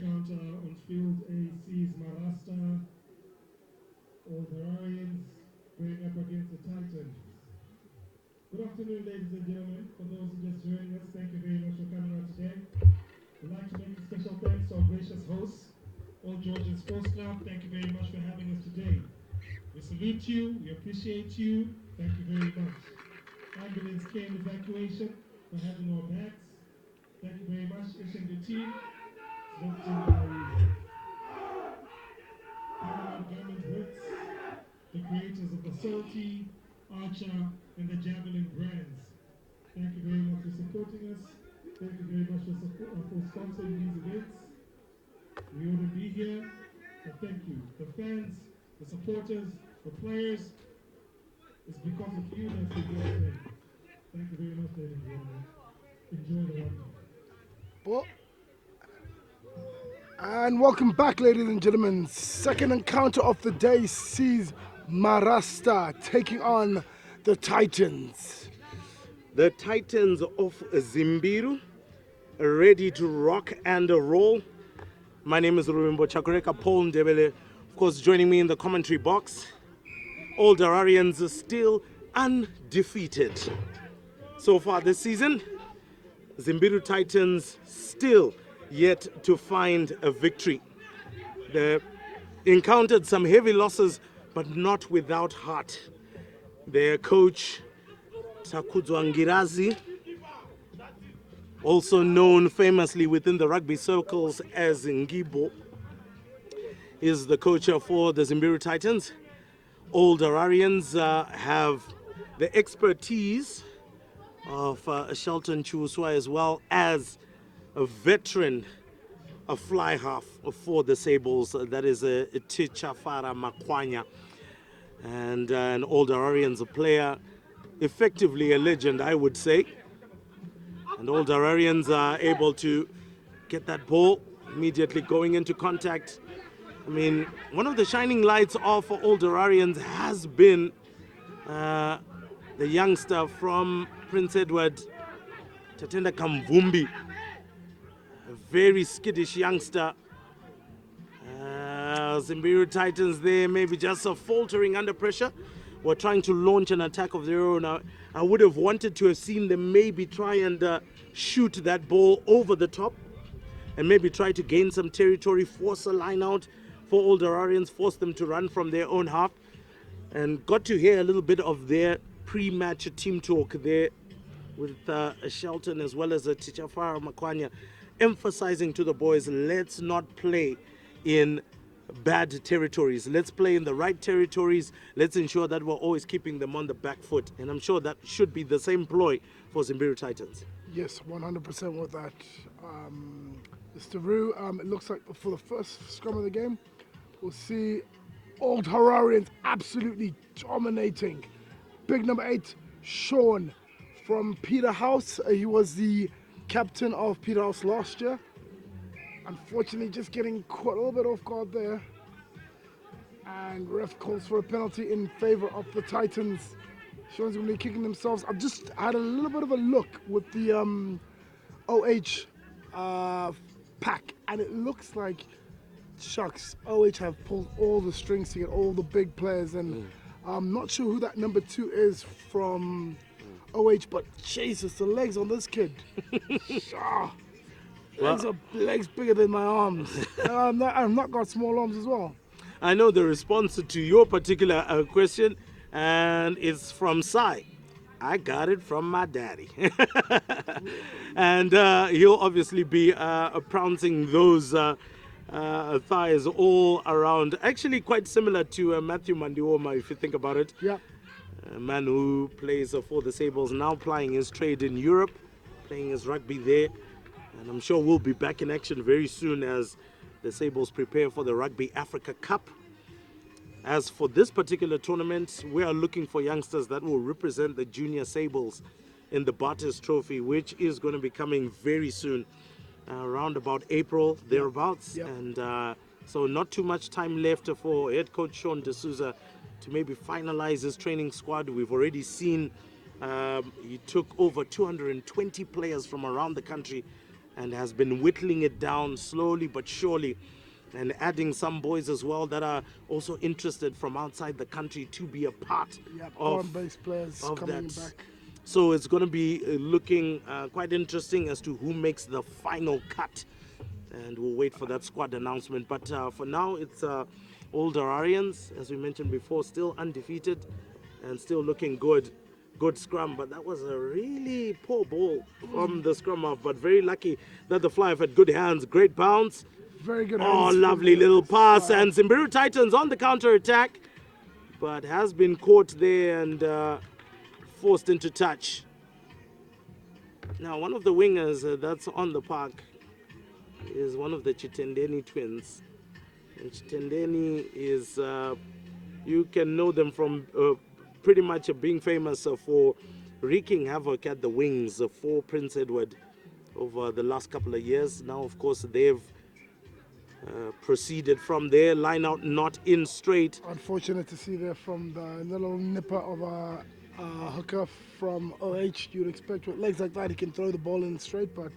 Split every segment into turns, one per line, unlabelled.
encounter on field A sees Marasta, all Hararians, going up against the Titans. Good afternoon, ladies and gentlemen. For those who just joined us, thank you very much for coming out today. We'd like to make a special thanks to our gracious hosts, All Georgian Sports Club. Thank you very much for having us today. We salute you, we appreciate you. Thank you very much. Ambulance care and evacuation for having our backs. Thank you very much, Ishing the team. Left to Paramount Garment Bricks, the creators of the Salty, Archer, and the Javelin brands. Thank you very much for supporting us. Thank you very much for sponsoring these events. We wouldn't be here, but thank you. The fans, the supporters, the players, it's because of you that we're here today. Thank you very much, ladies and gentlemen. Enjoy the rugby.
Well, and welcome back, ladies and gentlemen. Second encounter of the day sees Marasta taking on the Titans.
The Titans of Zimbiru, ready to rock and roll. My name is Rubimbo Chakureka, Paul Ndebele, of course, joining me in the commentary box. All Hararians are still undefeated. So far this season, Zimbiru Titans still yet to find a victory. They encountered some heavy losses, but not without heart. Their coach, Takudzwa Ngirazi, also known famously within the rugby circles as Ngibo, is the coach for the Zimbiru Titans. All Hararians have the expertise of Shelton Chuswa, as well as a veteran, a fly half for the Sables, that is a Tichafara Makwanya, and an All Hararians player, effectively a legend, I would say. And All Hararians are able to get that ball immediately going into contact. I mean, one of the shining lights of All Hararians has been the youngster from Prince Edward, Tatenda Kamvumbi, a very skittish youngster. Zimbiru Titans there maybe just faltering under pressure. We're trying to launch an attack of their own. I would have wanted to have seen them maybe try and shoot that ball over the top and maybe try to gain some territory, force a line out for All Hararians, force them to run from their own half. And got to hear a little bit of their pre-match team talk there with Shelton as well as Tichafara Makwanya, emphasizing to the boys, let's not play in bad territories. Let's play in the right territories. Let's ensure that we're always keeping them on the back foot. And I'm sure that should be the same ploy for Zimbiru Titans.
Yes, 100% with that. Mr. Rue, it looks like for the first scrum of the game, we'll see Old Hararians absolutely dominating. Big number 8, Sean from Peterhouse. He was the captain of Peterhouse last year. Unfortunately, just getting caught a little bit off guard there. And ref calls for a penalty in favor of the Titans. Sean's going to be kicking themselves. I've just had a little bit of a look with the OH pack, and it looks like, shucks, OH have pulled all the strings to get all the big players, and I'm not sure who that number 2 is from OH, but Jesus, the legs on this kid. Legs bigger than my arms. I've not got small arms as well.
I know the response to your particular question, and it's from Sai. I got it from my daddy. And he'll obviously be pouncing those thighs all around. Actually quite similar to Matthew Mandioma, if you think about it.
Yeah.
A man who plays for the Sables, now plying his trade in Europe, playing his rugby there. And I'm sure we'll be back in action very soon as the Sables prepare for the Rugby Africa Cup. As for this particular tournament, we are looking for youngsters that will represent the Junior Sables in the Bartes Trophy, which is going to be coming very soon, around about April, thereabouts.
Yep.
And so not too much time left for head coach Sean D'Souza to maybe finalize his training squad. We've already seen he took over 220 players from around the country and has been whittling it down slowly but surely, and adding some boys as well that are also interested from outside the country to be a part
Yep,
of
foreign-based players coming
that.
back.
So it's going to be looking quite interesting as to who makes the final cut. And we'll wait for that squad announcement. But for now, it's Old Hararians, as we mentioned before, still undefeated and still looking good. Good scrum, but that was a really poor ball from the scrum half, but very lucky that the fly had good hands. Great bounce.
Very good.
Oh,
hands from
lovely
the
little pass.
fly.
And Zimbiru Titans on the counter attack, but has been caught there and forced into touch. Now, one of the wingers that's on the park is one of the Chitendeni twins. And Chitendeni is, you can know them from pretty much being famous for wreaking havoc at the wings for Prince Edward over the last couple of years. Now, of course, they've proceeded from there, line out, not in straight.
Unfortunate to see there from the little nipper of a hooker from OH. You'd expect with legs like that he can throw the ball in straight, but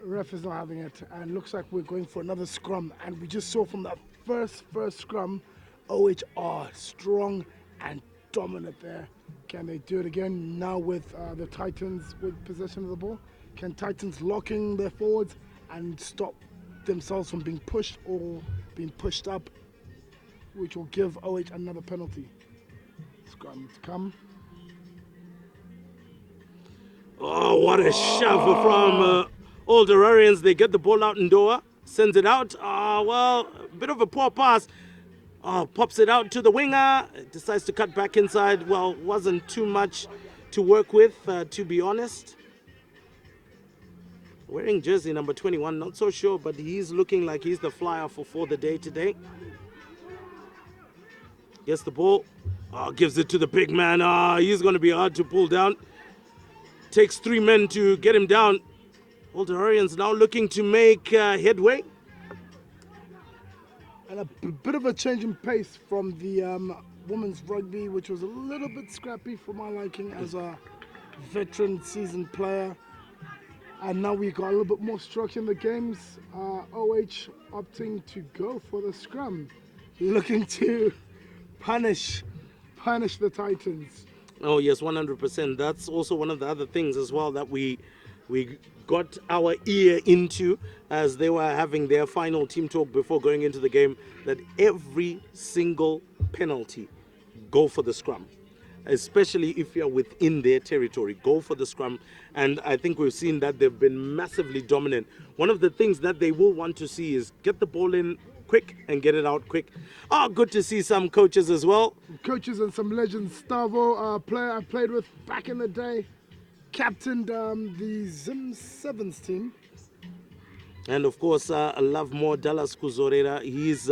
ref is not having it. And looks like we're going for another scrum. And we just saw from that first scrum, OH are strong and dominant there. Can they do it again now with the Titans with possession of the ball? Can Titans locking their forwards and stop themselves from being pushed or being pushed up, which will give OH another penalty? Scrum to come.
Oh, what a shove from Old Hararians. They get the ball out in Doha, sends it out. Well, a bit of a poor pass. Pops it out to the winger, decides to cut back inside. Well, wasn't too much to work with, to be honest. Wearing jersey number 21, not so sure, but he's looking like he's the flyer for the day today. Gets the ball, gives it to the big man. He's going to be hard to pull down. Takes 3 men to get him down. Old Hararians now looking to make headway.
And a bit of a change in pace from the women's rugby, which was a little bit scrappy for my liking as a veteran seasoned player. And now we got a little bit more structure in the games. OH opting to go for the scrum, looking to punish the Titans.
Oh yes, 100%. That's also one of the other things as well that we got our ear into as they were having their final team talk before going into the game, that every single penalty, go for the scrum. Especially if you're within their territory, go for the scrum. And I think we've seen that they've been massively dominant. One of the things that they will want to see is get the ball in quick and get it out quick. Good to see some coaches as well.
Coaches and some legends. Stavo, a player I played with back in the day, captained the Zim Sevens team.
And of course, I love more Dallas Kuzorera. He's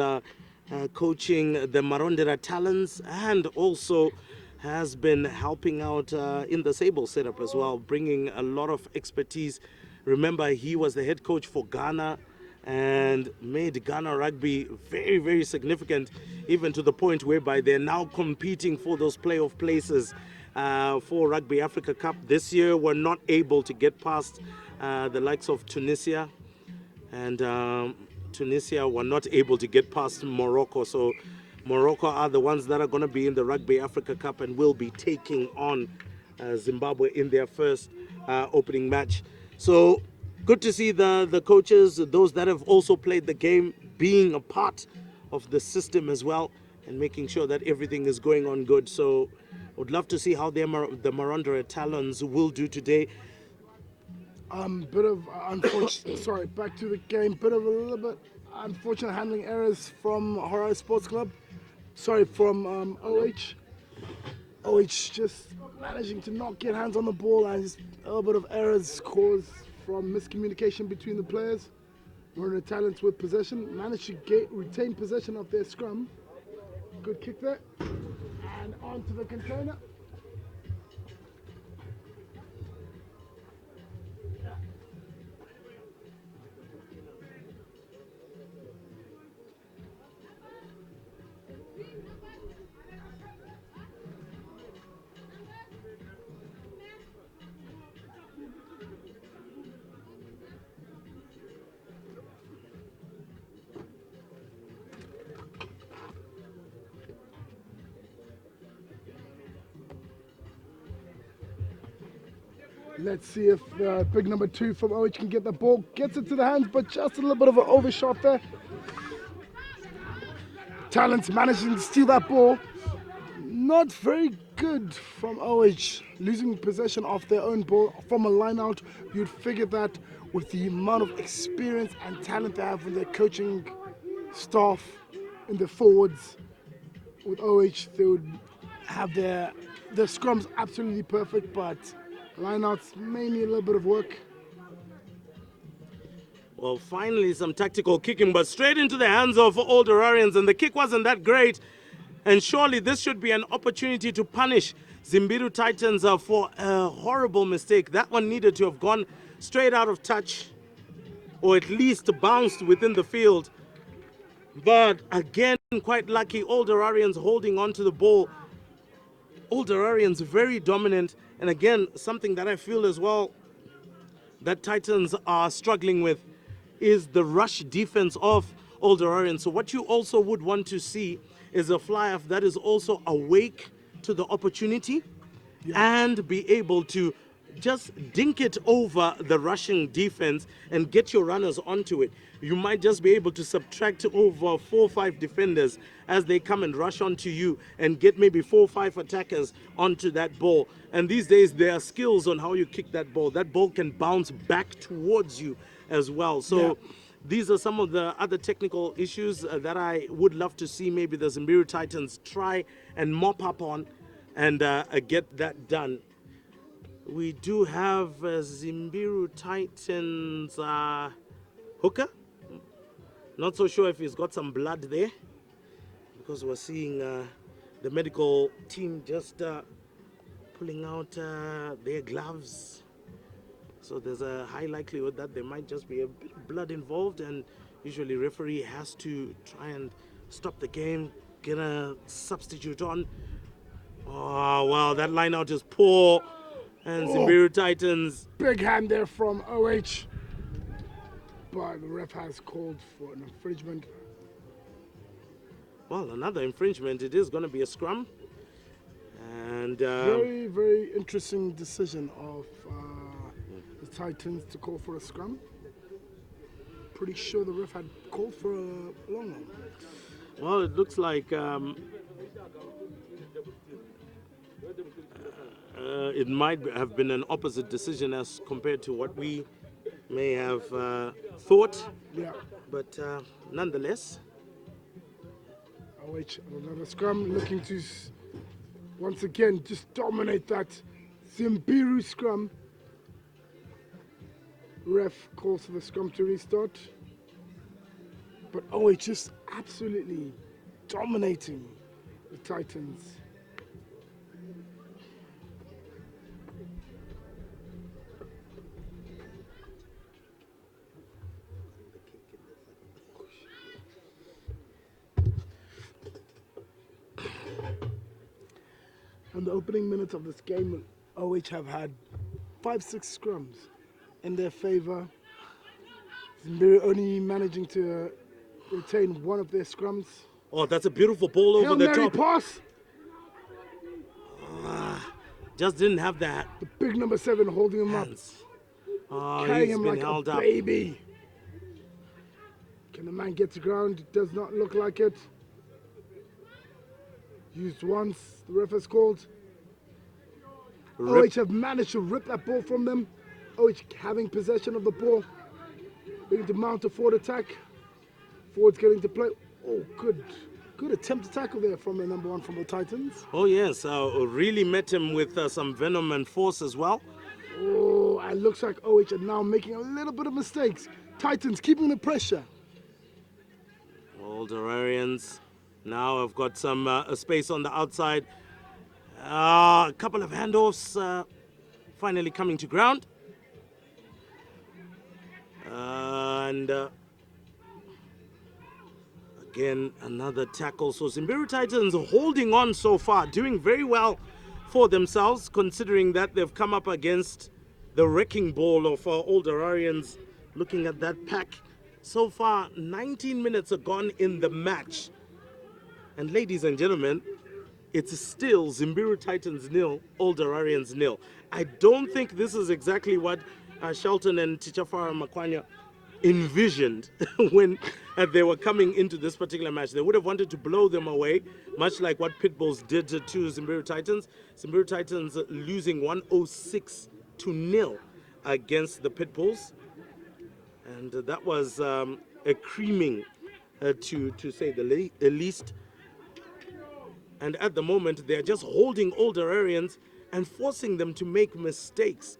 coaching the Marondera Talons and also has been helping out in the Sable setup as well, bringing a lot of expertise. Remember, he was the head coach for Ghana and made Ghana rugby very, very significant, even to the point whereby they're now competing for those playoff places for Rugby Africa Cup. This year, we're not able to get past the likes of Tunisia, and Tunisia were not able to get past Morocco. So Morocco are the ones that are going to be in the Rugby Africa Cup and will be taking on Zimbabwe in their first opening match. So good to see the coaches, those that have also played the game, being a part of the system as well and making sure that everything is going on good. So I would love to see how the Marondera Talons will do today.
Bit of unfortunate, sorry, back to the game. Bit of a little bit unfortunate handling errors from Harare Sports Club. Sorry, from OH. OH just managing to not get hands on the ball, and just a little bit of errors caused from miscommunication between the players. Marondera Talents with possession, managed to retain possession of their scrum. Good kick there, and onto the container. Let's see if big number 2 from OH can get the ball. Gets it to the hands, but just a little bit of an overshot there. Talents managing to steal that ball. Not very good from OH, losing possession of their own ball from a line out. You'd figure that with the amount of experience and talent they have in their coaching staff, in the forwards, with OH, they would have their scrums absolutely perfect, but lineouts may need a little bit of work.
Well, finally some tactical kicking, but straight into the hands of Old Hararians, and the kick wasn't that great. And surely this should be an opportunity to punish Zimbiru Titans for a horrible mistake. That one needed to have gone straight out of touch, or at least bounced within the field. But again, quite lucky, Old Hararians holding on to the ball. Old Hararians very dominant, and again, something that I feel as well that Titans are struggling with is the rush defense of Old Hararians. So what you also would want to see is a fly-off that is also awake to the opportunity and be able to just dink it over the rushing defense and get your runners onto it. You might just be able to subtract over 4 or 5 defenders as they come and rush onto you and get maybe 4 or 5 attackers onto that ball. And these days there are skills on how you kick that ball. That ball can bounce back towards you as well. So these are some of the other technical issues that I would love to see maybe the Zimbiru Titans try and mop up on and get that done. We do have Zimbiru Titans hooker. Not so sure if he's got some blood there, because we're seeing the medical team just pulling out their gloves. So there's a high likelihood that there might just be a bit of blood involved, and usually referee has to try and stop the game, get a substitute on. Oh, wow, that line out is poor. And Zimbiru Titans.
Big hand there from OH. But the ref has called for an infringement.
Well, another infringement. It is going to be a scrum. And
very, very interesting decision of the Titans to call for a scrum. Pretty sure the ref had called for a long one.
Well, it looks like it might have been an opposite decision as compared to what we may have thought.
Yeah.
But nonetheless.
OH, another scrum, looking to once again just dominate that Zimbiru scrum. Ref calls for the scrum to restart. But OH just absolutely dominating the Titans. In the opening minutes of this game, OH have had 5-6 scrums in their favor. Zimbiru only managing to retain one of their scrums.
Oh, that's a beautiful ball over
Hail
the
Mary
top.
Pass.
Just didn't have that.
The big number 7 holding him
Hands. Oh,
carrying
he's
him
been
like
held
a
up.
baby. Can the man get to ground? It does not look like it. Used once, the ref has called. OH have managed to rip that ball from them. OH having possession of the ball. Looking to mount a forward attack. Forward's getting to play. Oh, good attempt to tackle there from the number 1 from the Titans.
Oh, yes. Really met him with some venom and force as well.
Oh, it looks like OH are now making a little bit of mistakes. Titans keeping the pressure.
Old Hararians now have got some space on the outside. A couple of handoffs finally coming to ground. And again, another tackle. So Zimbiru Titans holding on so far, doing very well for themselves, considering that they've come up against the wrecking ball of Old Hararians. Looking at that pack, so far 19 minutes are gone in the match. And ladies and gentlemen, it's still Zimbiru Titans nil, Old Hararians nil. I don't think this is exactly what Shelton and Tichafara Makwanya envisioned when they were coming into this particular match. They would have wanted to blow them away, much like what Pitbulls did to Zimbiru Titans. Zimbiru Titans losing 106 to nil against the Pitbulls. And that was a creaming, to say the least. And at the moment, they're just holding Old Hararians and forcing them to make mistakes.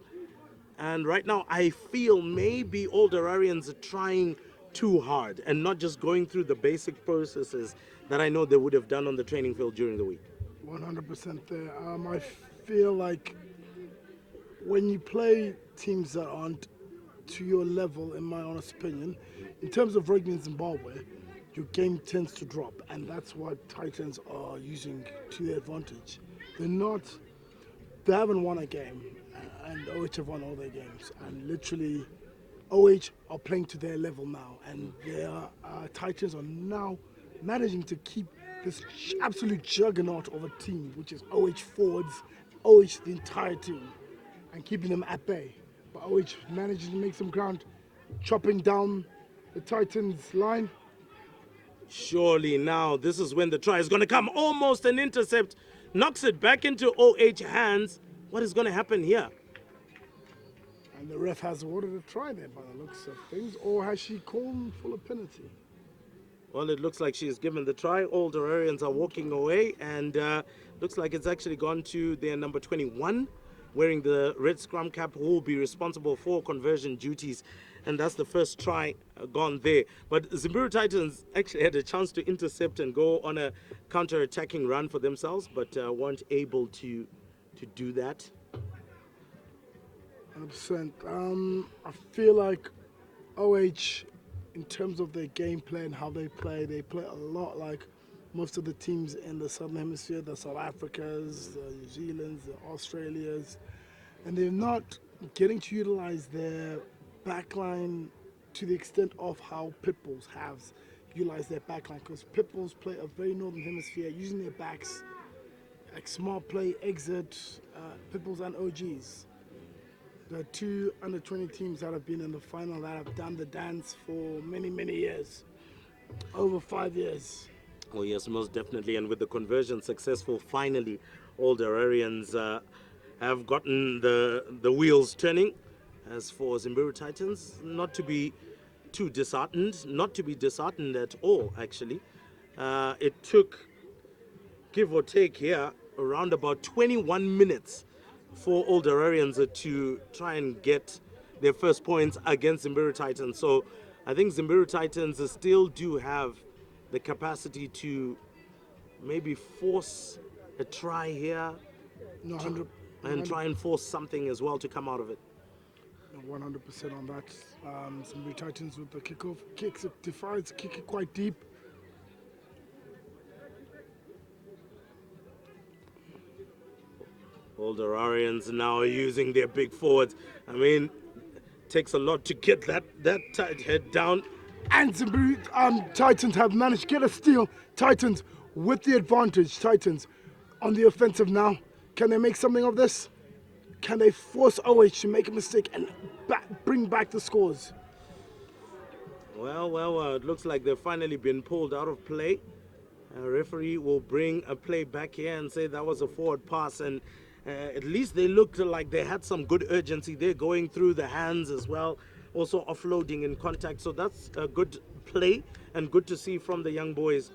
And right now, I feel maybe Old Hararians are trying too hard and not just going through the basic processes that I know they would have done on the training field during the week.
100% there. I feel like when you play teams that aren't to your level, in my honest opinion, in terms of rugby in Zimbabwe, your game tends to drop, and that's what Titans are using to their advantage. They haven't won a game, and OH have won all their games, and literally OH are playing to their level now, and their Titans are now managing to keep this absolute juggernaut of a team, which is OH forwards, OH the entire team, and keeping them at bay. But OH manages to make some ground, chopping down the Titans' line.
Surely now, this is when the try is going to come. Almost an intercept. Knocks it back into OH hands. What is going to happen here?
And the ref has ordered a try there by the looks of things, or has she called for a penalty?
Well, it looks like she's given the try. All the Hararians are walking away, and looks like it's actually gone to their number 21, wearing the red scrum cap, who will be responsible for conversion duties. And that's the first try gone there. But Zimbiru Titans actually had a chance to intercept and go on a counter-attacking run for themselves, but weren't able to do that.
100%. I feel like OH, in terms of their gameplay and how they play a lot like most of the teams in the Southern Hemisphere, the South Africas, the New Zealands, the Australias, and they're not getting to utilize their backline to the extent of how Pitbulls have utilized their backline, because Pitbulls play a very Northern Hemisphere using their backs, like smart play, exit, Pitbulls and OGs. The two under 20 teams that have been in the final that have done the dance for many, many years, over 5 years.
Oh yes, most definitely. And with the conversion successful, finally, all the Hararians have gotten the wheels turning. As for Zimbiru Titans, not to be too disheartened, not to be disheartened at all, actually. It took, give or take here, around about 21 minutes for Old Hararians to try and get their first points against Zimbiru Titans. So I think Zimbiru Titans still do have the capacity to maybe force a try here
No, 100,
and try and force something as well to come out of it.
100% on that. Some Titans with the kickoff. Kicks it, defies, kick it quite deep.
All the Hararians now are using their big forwards. I mean, takes a lot to get that tight head down.
And Zimbiru Titans have managed to get a steal. Titans with the advantage. Titans on the offensive now. Can they make something of this? Can they force OH to make a mistake and bring back the scores?
Well, it looks like they've finally been pulled out of play. A referee will bring a play back here and say that was a forward pass, and at least they looked like they had some good urgency. They're going through the hands as well, also offloading in contact. So that's a good play and good to see from the young boys.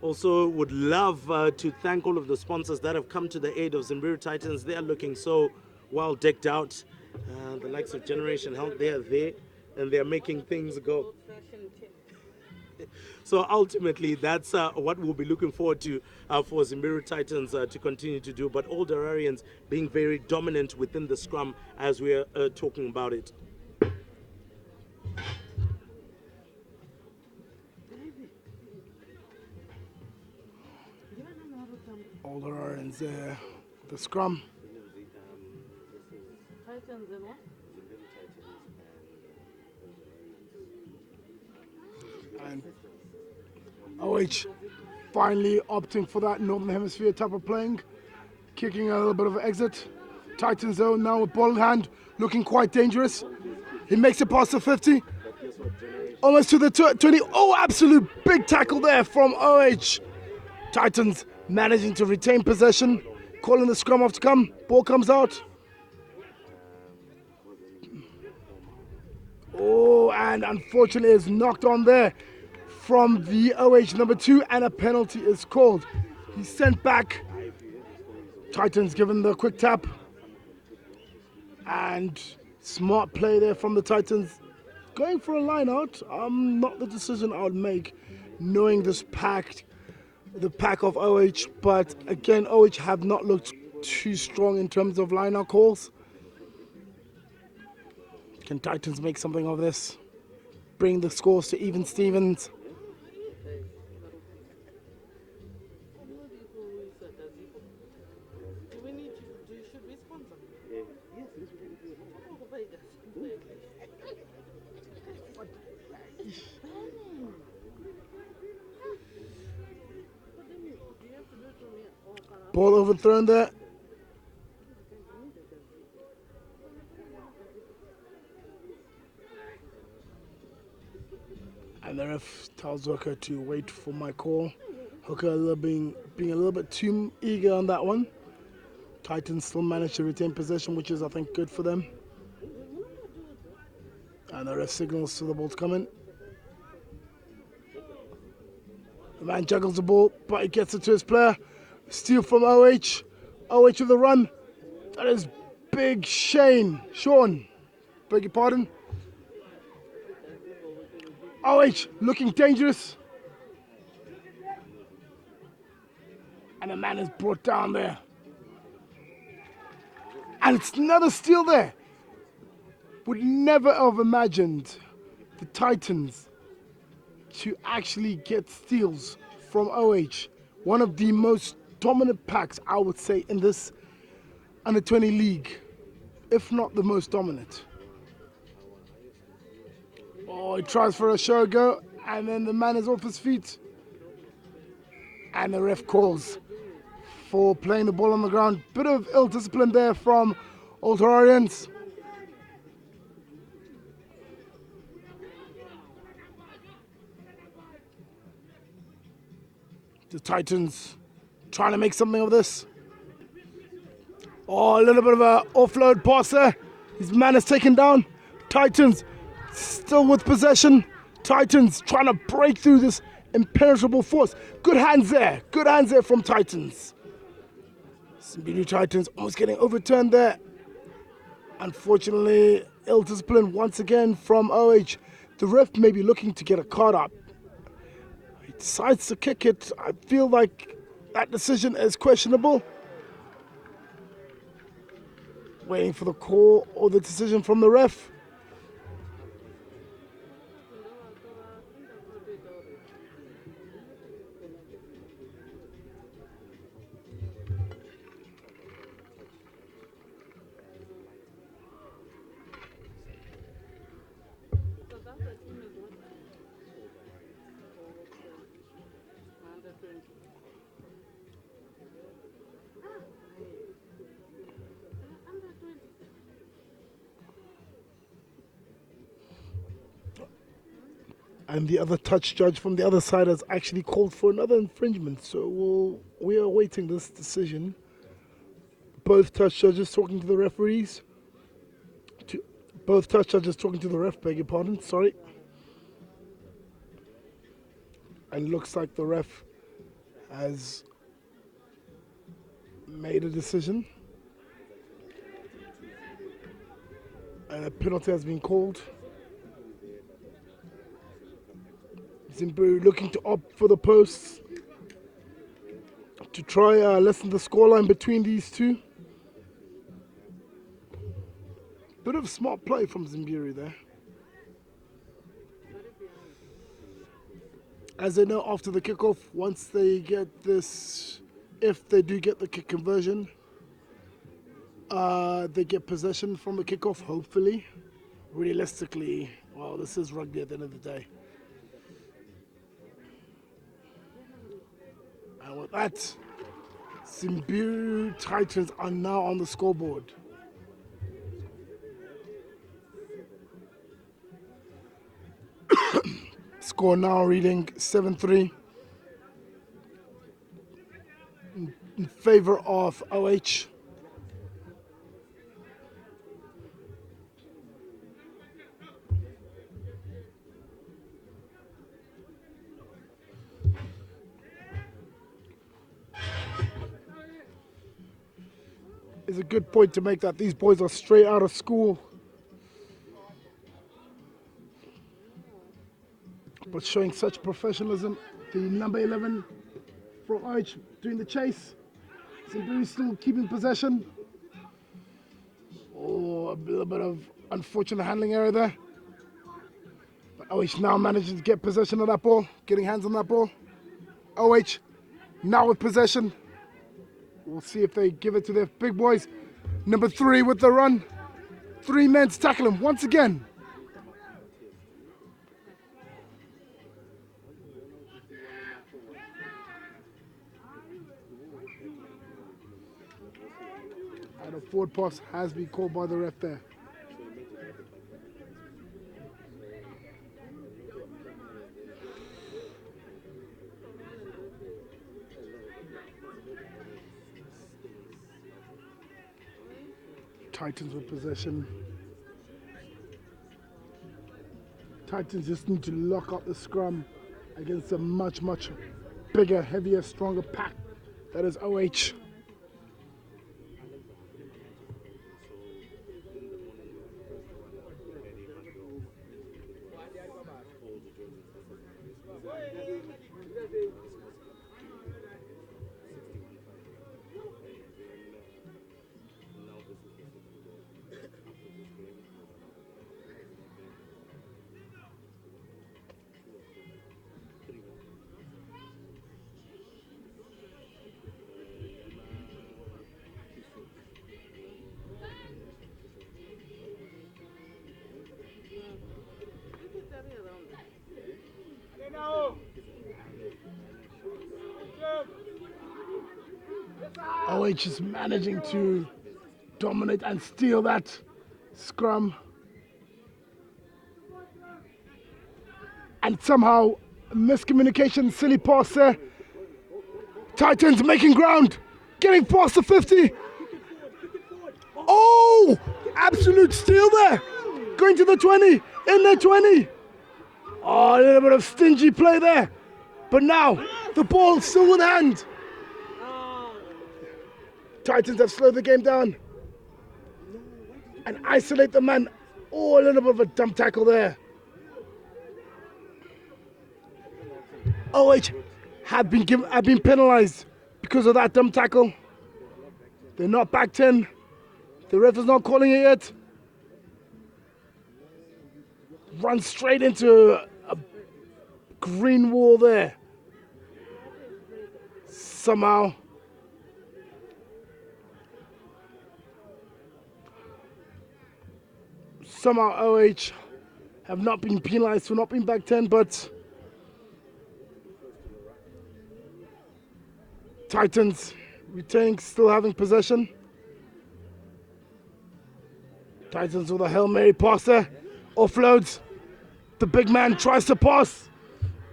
Also would love to thank all of the sponsors that have come to the aid of Zimbiru Titans. They are looking so well decked out. The likes of Generation Health, they are there and they are making things go. So ultimately, that's what we'll be looking forward to for Zimbiru Titans to continue to do. But all the Hararians being very dominant within the scrum as we're talking about it.
All the Hararians there. The scrum.
Titans and what?
And OH finally opting for that Northern Hemisphere type of playing, kicking a little bit of an exit. Titans though now with ball in hand, looking quite dangerous. He makes it past the 50, almost to the 20. Oh, absolute big tackle there from OH. Titans managing to retain possession, calling the scrum off to come. Ball comes out. Oh, and unfortunately is knocked on there from the OH number 2, and a penalty is called. He's sent back. Titans given the quick tap. And smart play there from the Titans. Going for a line out, not the decision I would make, knowing this the pack of OH, but again, OH have not looked too strong in terms of line out calls. Can Titans make something of this? Bring the scores to even Stevens. Ball overthrown there. And the ref tells Hooker to wait for my call. Hooker being a little bit too eager on that one. Titans still managed to retain possession, which is, I think, good for them. And the ref signals to the ball to come in. The man juggles the ball, but he gets it to his player. Steal from OH. OH with the run. That is big Sean, beg your pardon. OH looking dangerous. And the man is brought down there. And it's another steal there. Would never have imagined the Titans to actually get steals from OH. One of the most dominant packs, I would say, in this under-20 league, if not the most dominant. Oh, he tries for a show go, and then the man is off his feet. And the ref calls for playing the ball on the ground. Bit of ill discipline there from Old Hararians. The Titans trying to make something of this. Oh, a little bit of an offload pass there. His man is taken down. Titans still with possession. Titans trying to break through this impenetrable force. Good hands there. Good hands there from Titans. Zimbiru Titans almost getting overturned there. Unfortunately, ill discipline once again from OH. The ref may be looking to get a card up. He decides to kick it. I feel like that decision is questionable. Waiting for the call or the decision from the ref. And the other touch judge from the other side has actually called for another infringement. So we are awaiting this decision. Both touch judges talking to the referees. Both touch judges talking to the ref, beg your pardon, sorry. And looks like the ref has made a decision. And a penalty has been called. Zimbiru looking to opt for the posts to try lessen the scoreline between these two. Bit of smart play from Zimbiru there. As they know, after the kickoff, once they get this, if they do get the kick conversion, they get possession from the kickoff, hopefully. Realistically, well, this is rugby at the end of the day. that. Zimbiru Titans are now on the scoreboard. Score now reading 7-3 in favor of OH. It's a good point to make that these boys are straight out of school, but showing such professionalism. The number 11 from OH doing the chase. Zimbiru still keeping possession. Oh, a little bit of unfortunate handling error there. But OH now managing to get possession of that ball, getting hands on that ball. OH now with possession. We'll see if they give it to their big boys. Number 3 with the run. 3 men to tackle him once again. And a forward pass has been called by the ref there. Titans with possession. Titans just need to lock up the scrum against a much, much bigger, heavier, stronger pack that is OH. OH is managing to dominate and steal that scrum. And somehow, miscommunication, silly pass there. Titans making ground, getting past the 50. Oh, absolute steal there. Going to the 20, in the 20. Oh, a little bit of stingy play there. But now, the ball still in hand. Titans have slowed the game down and isolate the man. Oh, a little bit of a dumb tackle there. OH have been penalized because of that dumb tackle. They're not back 10. The ref is not calling it yet. Run straight into a green wall there. Somehow. Somehow OH have not been penalized for not being back 10, but Titans retaining, still having possession. Titans with a Hail Mary pass there, offloads. The big man tries to pass.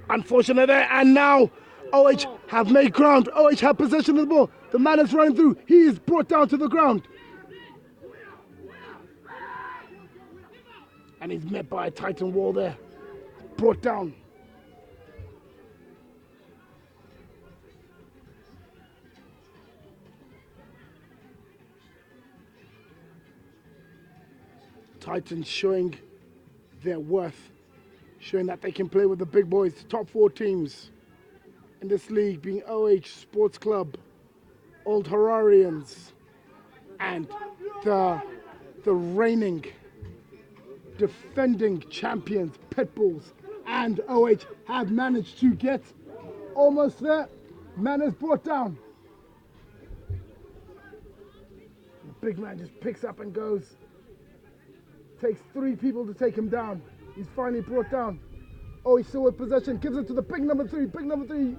Unfortunate there, and now OH have made ground. OH have possession of the ball. The man is running through. He is brought down to the ground. And he's met by a Titan wall there. Brought down. Titans showing their worth, showing that they can play with the big boys. The top 4 teams in this league being OH Sports Club, Old Hararians, and the reigning defending champions, Pit Bulls, and OH have managed to get almost there. Man is brought down. The big man just picks up and goes. Takes 3 people to take him down. He's finally brought down. Oh, he's still with possession. Gives it to the big number 3. Big number 3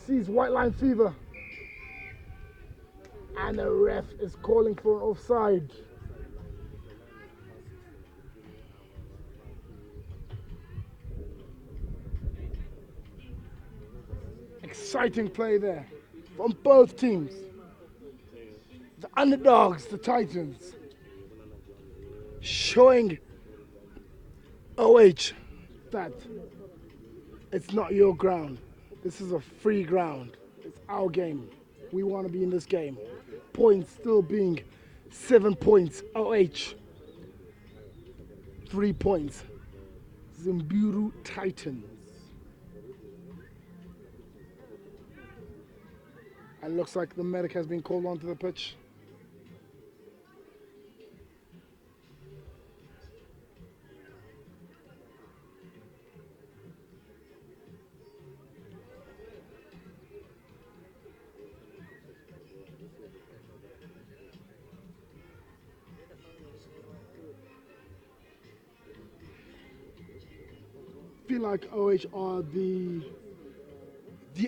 sees white line fever. And the ref is calling for an offside. Exciting play there from both teams. The underdogs, the Titans, showing OH that it's not your ground. This is a free ground. It's our game. We want to be in this game. Points still being 7 points. OH, 3 points. Zimbiru Titans. And looks like the medic has been called onto the pitch. Feel like OH are the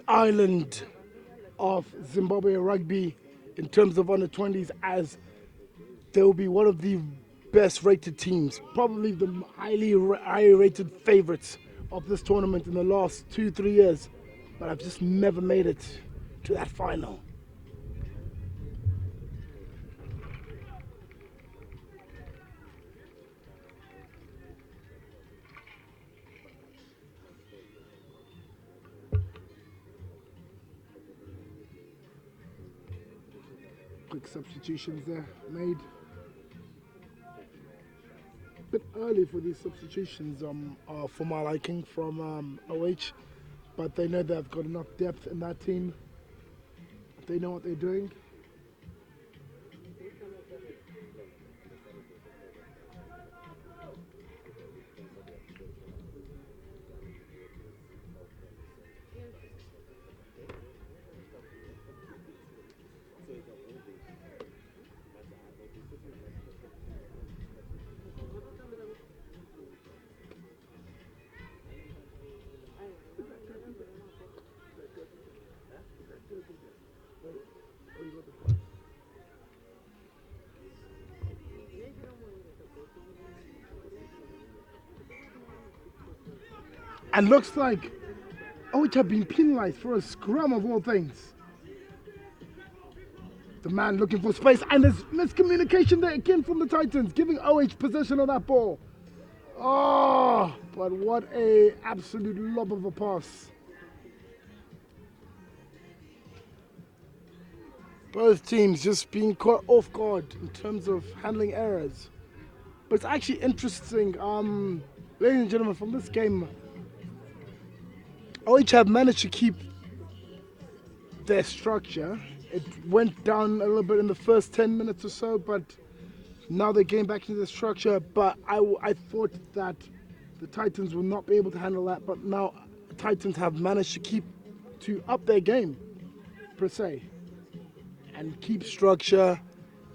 island of Zimbabwe rugby in terms of under 20s, as they will be one of the best rated teams, probably the highly rated favorites of this tournament in the last 2-3 years, but I've just never made it to that final. Quick substitutions there made. A bit early for these substitutions for my liking from OH, but they know they've got enough depth in that team. They know what they're doing. And looks like OH have been penalised for a scrum of all things. The man looking for space, and there's miscommunication there again from the Titans, giving OH possession of that ball. Oh, but what a absolute lob of a pass. Both teams just being caught off guard in terms of handling errors. But it's actually interesting, ladies and gentlemen, from this game, OH have managed to keep their structure. It went down a little bit in the first 10 minutes or so, but now they're getting back into the structure. But I thought that the Titans would not be able to handle that, but now the Titans have managed to up their game, per se, and keep structure,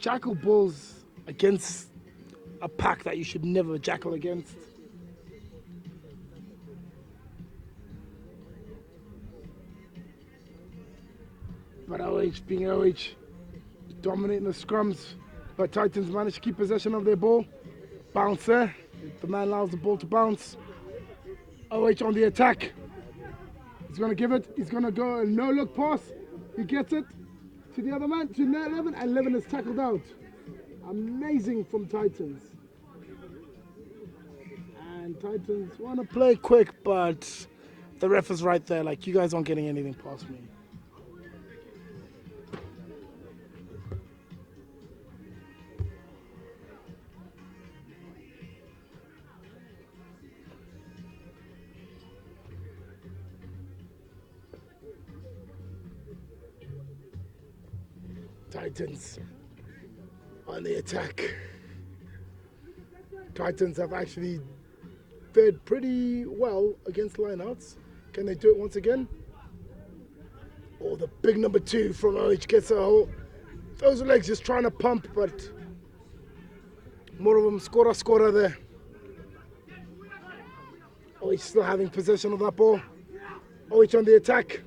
jackal balls against a pack that you should never jackal against. But OH being OH, dominating the scrums, but Titans managed to keep possession of their ball. Bounce there, the man allows the ball to bounce. OH on the attack. He's going to give it, he's going to go a no-look pass. He gets it to the other man, to 11, and 11 is tackled out. Amazing from Titans. And Titans want to play quick, but the ref is right there, like, you guys aren't getting anything past me. Titans on the attack. Titans have actually fared pretty well against lineouts. Can they do it once again? Oh, the big number 2 from OH gets a hole. Those legs just trying to pump, but more of them scorer there. OH still having possession of that ball. OH on the attack.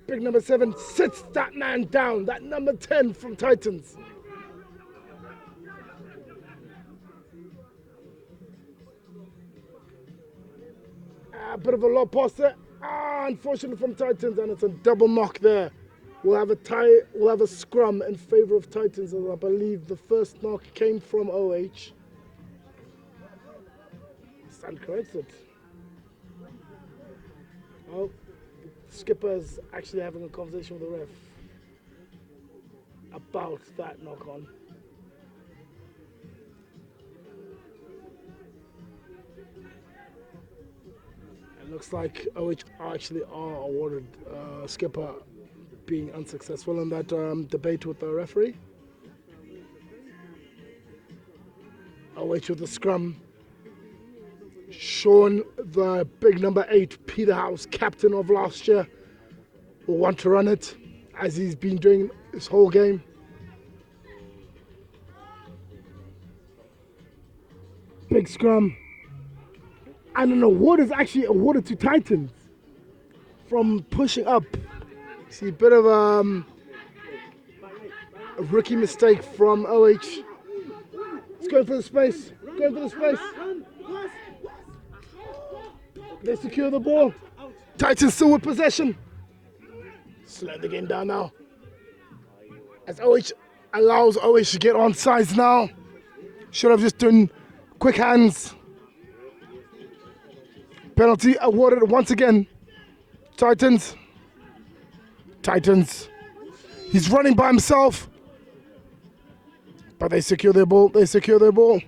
big number 7 sits that man down, that number 10 from Titans. A bit of a low pass there. Unfortunately from Titans, and it's a double knock there. We'll have a tie. We'll have a scrum in favour of Titans, as I believe the first knock came from OH. Stand corrected. Oh, skipper's actually having a conversation with the ref about that knock on. It looks like OH actually are awarded skipper being unsuccessful in that debate with the referee. OH with the scrum. Sean, the big number 8, Peterhouse, captain of last year, will want to run it as he's been doing this whole game. Big scrum. And an award is actually awarded to Titans from pushing up. See, a bit of a rookie mistake from OH. It's going for the space. Going for the space. They secure the ball. Titans still with possession. Slow the game down now. As OH allows OH to get on sides now. Should have just done quick hands. Penalty awarded once again. Titans. Titans. He's running by himself. But they secure their ball. They secure their ball.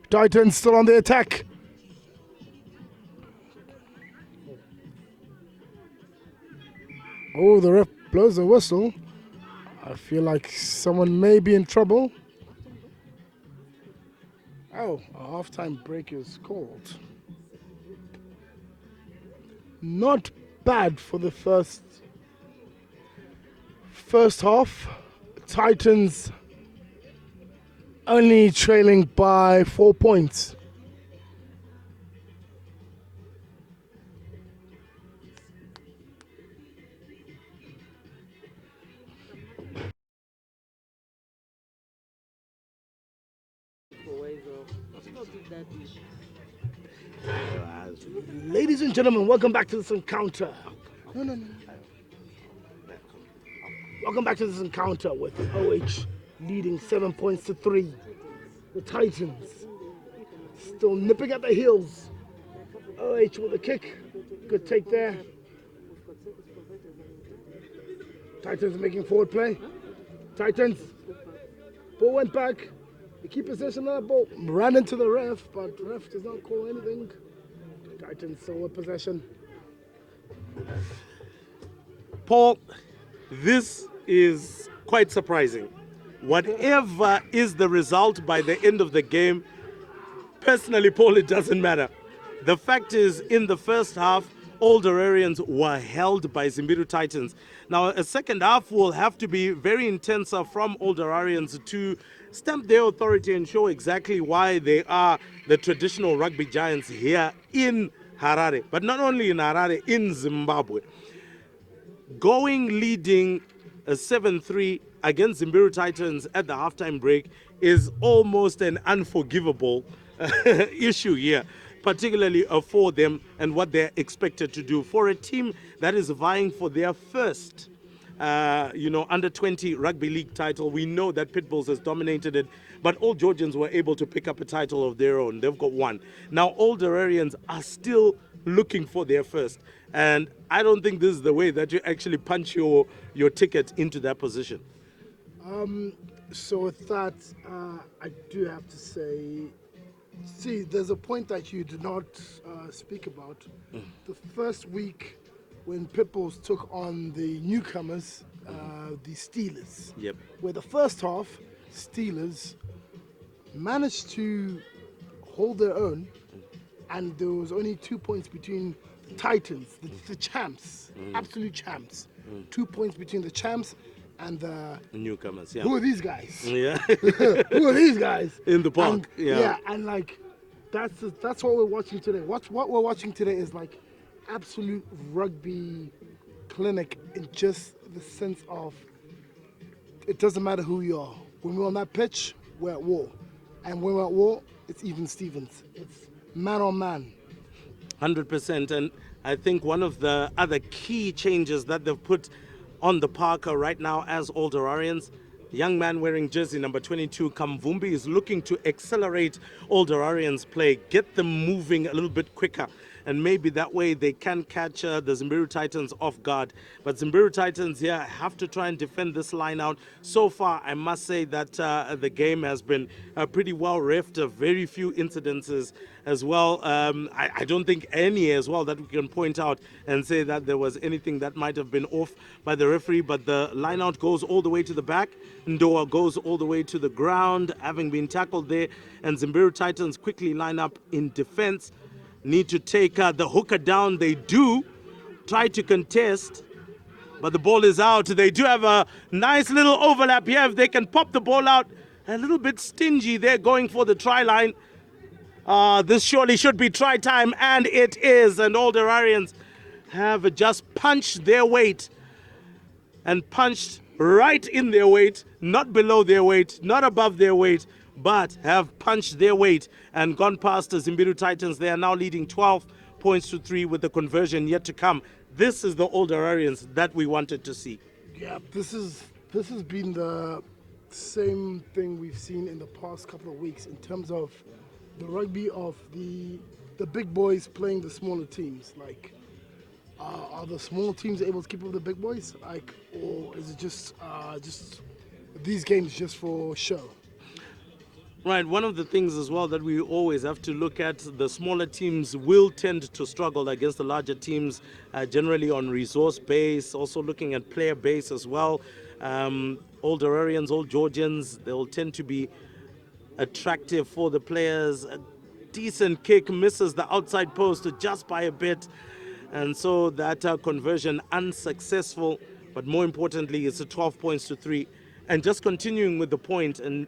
Titans still on the attack. Oh, the ref blows the whistle. I feel like someone may be in trouble. Oh, a halftime break is called. Not bad for the first half. Titans only trailing by 4 points. Ladies and gentlemen, welcome back to this encounter. No. Welcome back to this encounter with OH leading 7 points to 3. The Titans still nipping at the heels. OH with a kick. Good take there. Titans making forward play. Titans. Ball went back. They keep possession of that ball. Ran into the ref, but the ref does not call anything. Titans still with possession.
Paul, this is quite surprising. Whatever is the result by the end of the game, personally, Paul, it doesn't matter. The fact is, in the first half, all Hararians were held by Zimbiru Titans. Now, a second half will have to be very intense from all Hararians to stamp their authority and show exactly why they are the traditional rugby giants here in Harare. But not only in Harare, in Zimbabwe. Going leading a 7-3 against Zimbiru Titans at the halftime break is almost an unforgivable issue here, particularly for them and what they're expected to do. For a team that is vying for their first under 20 rugby league title, we know that Pitbulls has dominated it, but all Georgians were able to pick up a title of their own. They've got one. Now all Hararians are still looking for their first, and I don't think this is the way that you actually punch your ticket into that position.
So with that, I do have to say, there's a point that you did not speak about. The first week when Pitbulls took on the newcomers, the Steelers.
Yep.
Where the first half, Steelers managed to hold their own, and there was only 2 points between the Titans, the champs, absolute champs. 2 points between the champs and the
newcomers. Yeah.
Who are these guys?
Yeah.
Who are these guys?
In the park.
And, and like that's what we're watching today. What we're watching today is like absolute rugby clinic in just the sense of it doesn't matter who you are. When we're on that pitch, we're at war. And when we're at war, it's even Stevens. It's man on man.
100%. And I think one of the other key changes that they've put on the park right now as Old Hararians, young man wearing jersey number 22, Kamvumbi, is looking to accelerate Old Hararians' play, get them moving a little bit quicker. And maybe that way they can catch the Zimbiru Titans off guard. But Zimbiru Titans here have to try and defend this line out. So far, I must say that the game has been pretty well reffed. Very few incidences as well. I don't think any as well that we can point out and say that there was anything that might have been off by the referee. But the line out goes all the way to the back. Ndoa goes all the way to the ground, having been tackled there. And Zimbiru Titans quickly line up in defense. Need to take the hooker down. They do try to contest, but the ball is out. They do have a nice little overlap here. If they can pop the ball out, a little bit stingy. They're going for the try line. This surely should be try time, and it is. And Old Hararians have just punched their weight and punched right in their weight, not below their weight, not above their weight, but have punched their weight and gone past the Zimbiru Titans. They are now leading 12 points to 3 with the conversion yet to come. This is the Old Hararians that we wanted to see.
Yeah, this has been the same thing we've seen in the past couple of weeks in terms of the rugby of the big boys playing the smaller teams. Like, are the small teams able to keep up with the big boys? Like, or is it just these games just for show?
Right, one of the things as well that we always have to look at, the smaller teams will tend to struggle against the larger teams, generally on resource base, also looking at player base as well. Old Hararians, Old Georgians, they'll tend to be attractive for the players. A decent kick misses the outside post just by a bit, and so that conversion unsuccessful, but more importantly, it's a 12 points to 3. And just continuing with the point and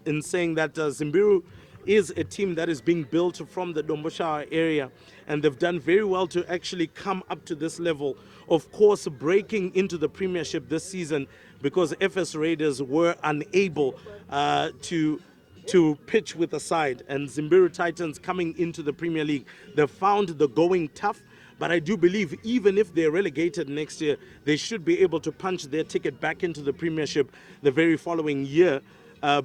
in saying that Zimbiru is a team that is being built from the Dombosha area, and they've done very well to actually come up to this level. Of course, breaking into the Premiership this season because FS Raiders were unable to pitch with a side, and Zimbiru Titans coming into the Premier League. They found the going tough. But I do believe even if they're relegated next year, they should be able to punch their ticket back into the Premiership the very following year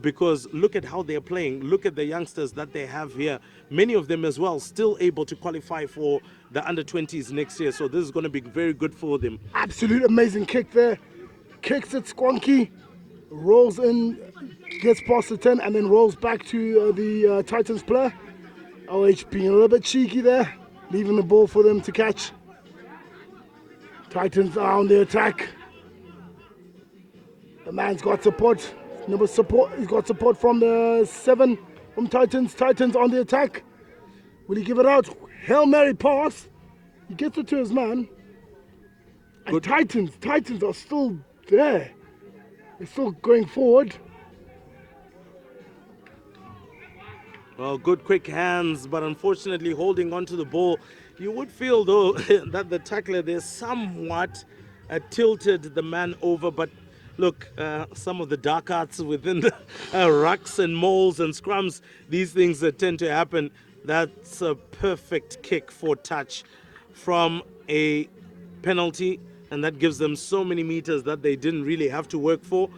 because look at how they're playing. Look at the youngsters that they have here. Many of them as well still able to qualify for the under-20s next year. So this is going to be very good for them.
Absolute amazing kick there. Kicks it squonky, rolls in, gets past the 10 and then rolls back to the Titans player. OH being a little bit cheeky there. Leaving the ball for them to catch. Titans are on the attack. The man's got support. He's got support from the 7 from Titans. Titans on the attack. Will he give it out? Hail Mary pass. He gets it to his man. And Titans are still there. They're still going forward.
Well, good quick hands, but unfortunately holding on to the ball. You would feel, though, that the tackler there somewhat tilted the man over. But look, some of the dark arts within the rucks and moles and scrums, these things that tend to happen. That's a perfect kick for touch from a penalty, and that gives them so many meters that they didn't really have to work for.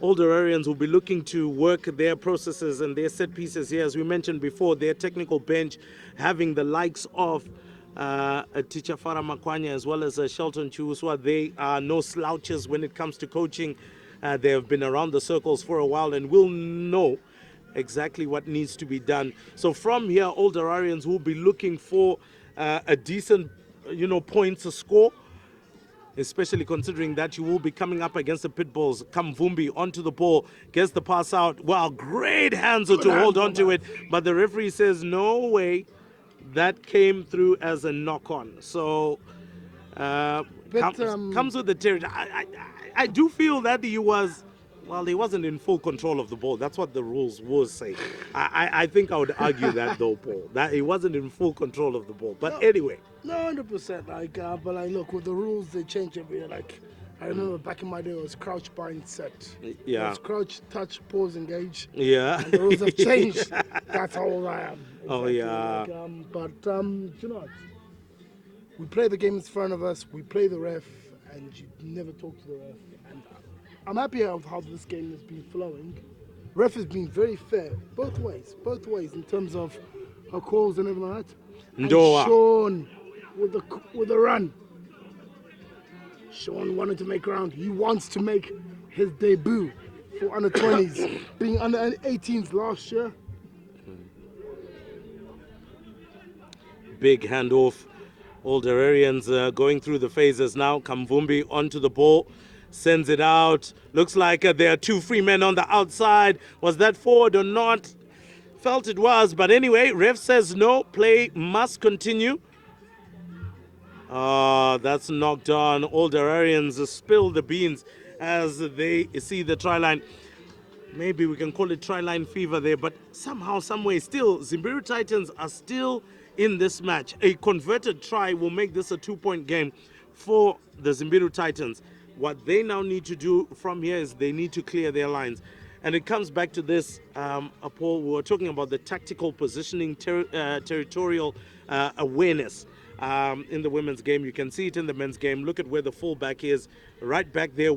Old Hararians will be looking to work their processes and their set pieces here. As we mentioned before, their technical bench having the likes of Teacher Farah Makwanya as well as Shelton Chiuswa. They are no slouches when it comes to coaching. They have been around the circles for a while and will know exactly what needs to be done. So from here, Old Hararians will be looking for a decent, points to score, especially considering that you will be coming up against the Pitbulls. Kamvumbi onto the ball, gets the pass out. Wow, great hands to hold on to it. But the referee says, no way, that came through as a knock-on. So, comes with the territory. I do feel that he was Well, he wasn't in full control of the ball. That's what the rules will say. I think I would argue that though, Paul, that he wasn't in full control of the ball. But anyway.
No, 100%. But look, with the rules, they change every year. I remember back in my day, it was crouch, bind, set.
Yeah.
It was crouch, touch, pause, engage.
Yeah.
And the rules have changed. That's how old I am.
Oh, yeah.
You know what? We play the game in front of us, we play the ref, and you never talk to the ref. And I'm happy of how this game has been flowing. Ref has been very fair, both ways, in terms of her calls and everything like that. And
Ndoa.
Sean with the run. Sean wanted to make ground. He wants to make his debut for under 20s, being under 18s last year.
Big handoff. All Hararians going through the phases now. Kamvumbi onto the ball. Sends it out. Looks like there are two free men on the outside. Was that forward or not? Felt it was. But anyway, ref says no. Play must continue. That's knocked on. All Hararians spill the beans as they see the try line. Maybe we can call it try line fever there. But somehow, some way, still, Zimbiru Titans are still in this match. A converted try will make this a 2-point game for the Zimbiru Titans. What they now need to do from here is they need to clear their lines. And it comes back to this, Paul, we were talking about the tactical positioning, territorial awareness in the women's game. You can see it in the men's game. Look at where the fullback is, right back there,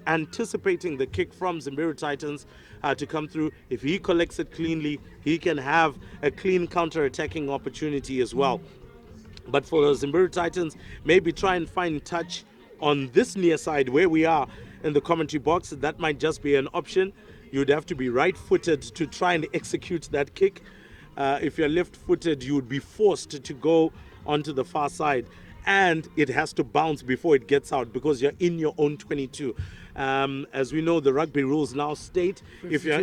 anticipating the kick from Zimbiru Titans to come through. If he collects it cleanly, he can have a clean counter-attacking opportunity as well. But for the Zimbiru Titans, maybe try and find touch on this near side where we are in the commentary box. That might just be an option. You'd have to be right-footed to try and execute that kick. If you're left-footed, you would be forced to go onto the far side. And it has to bounce before it gets out because you're in your own 22. As we know, the rugby rules now state if you're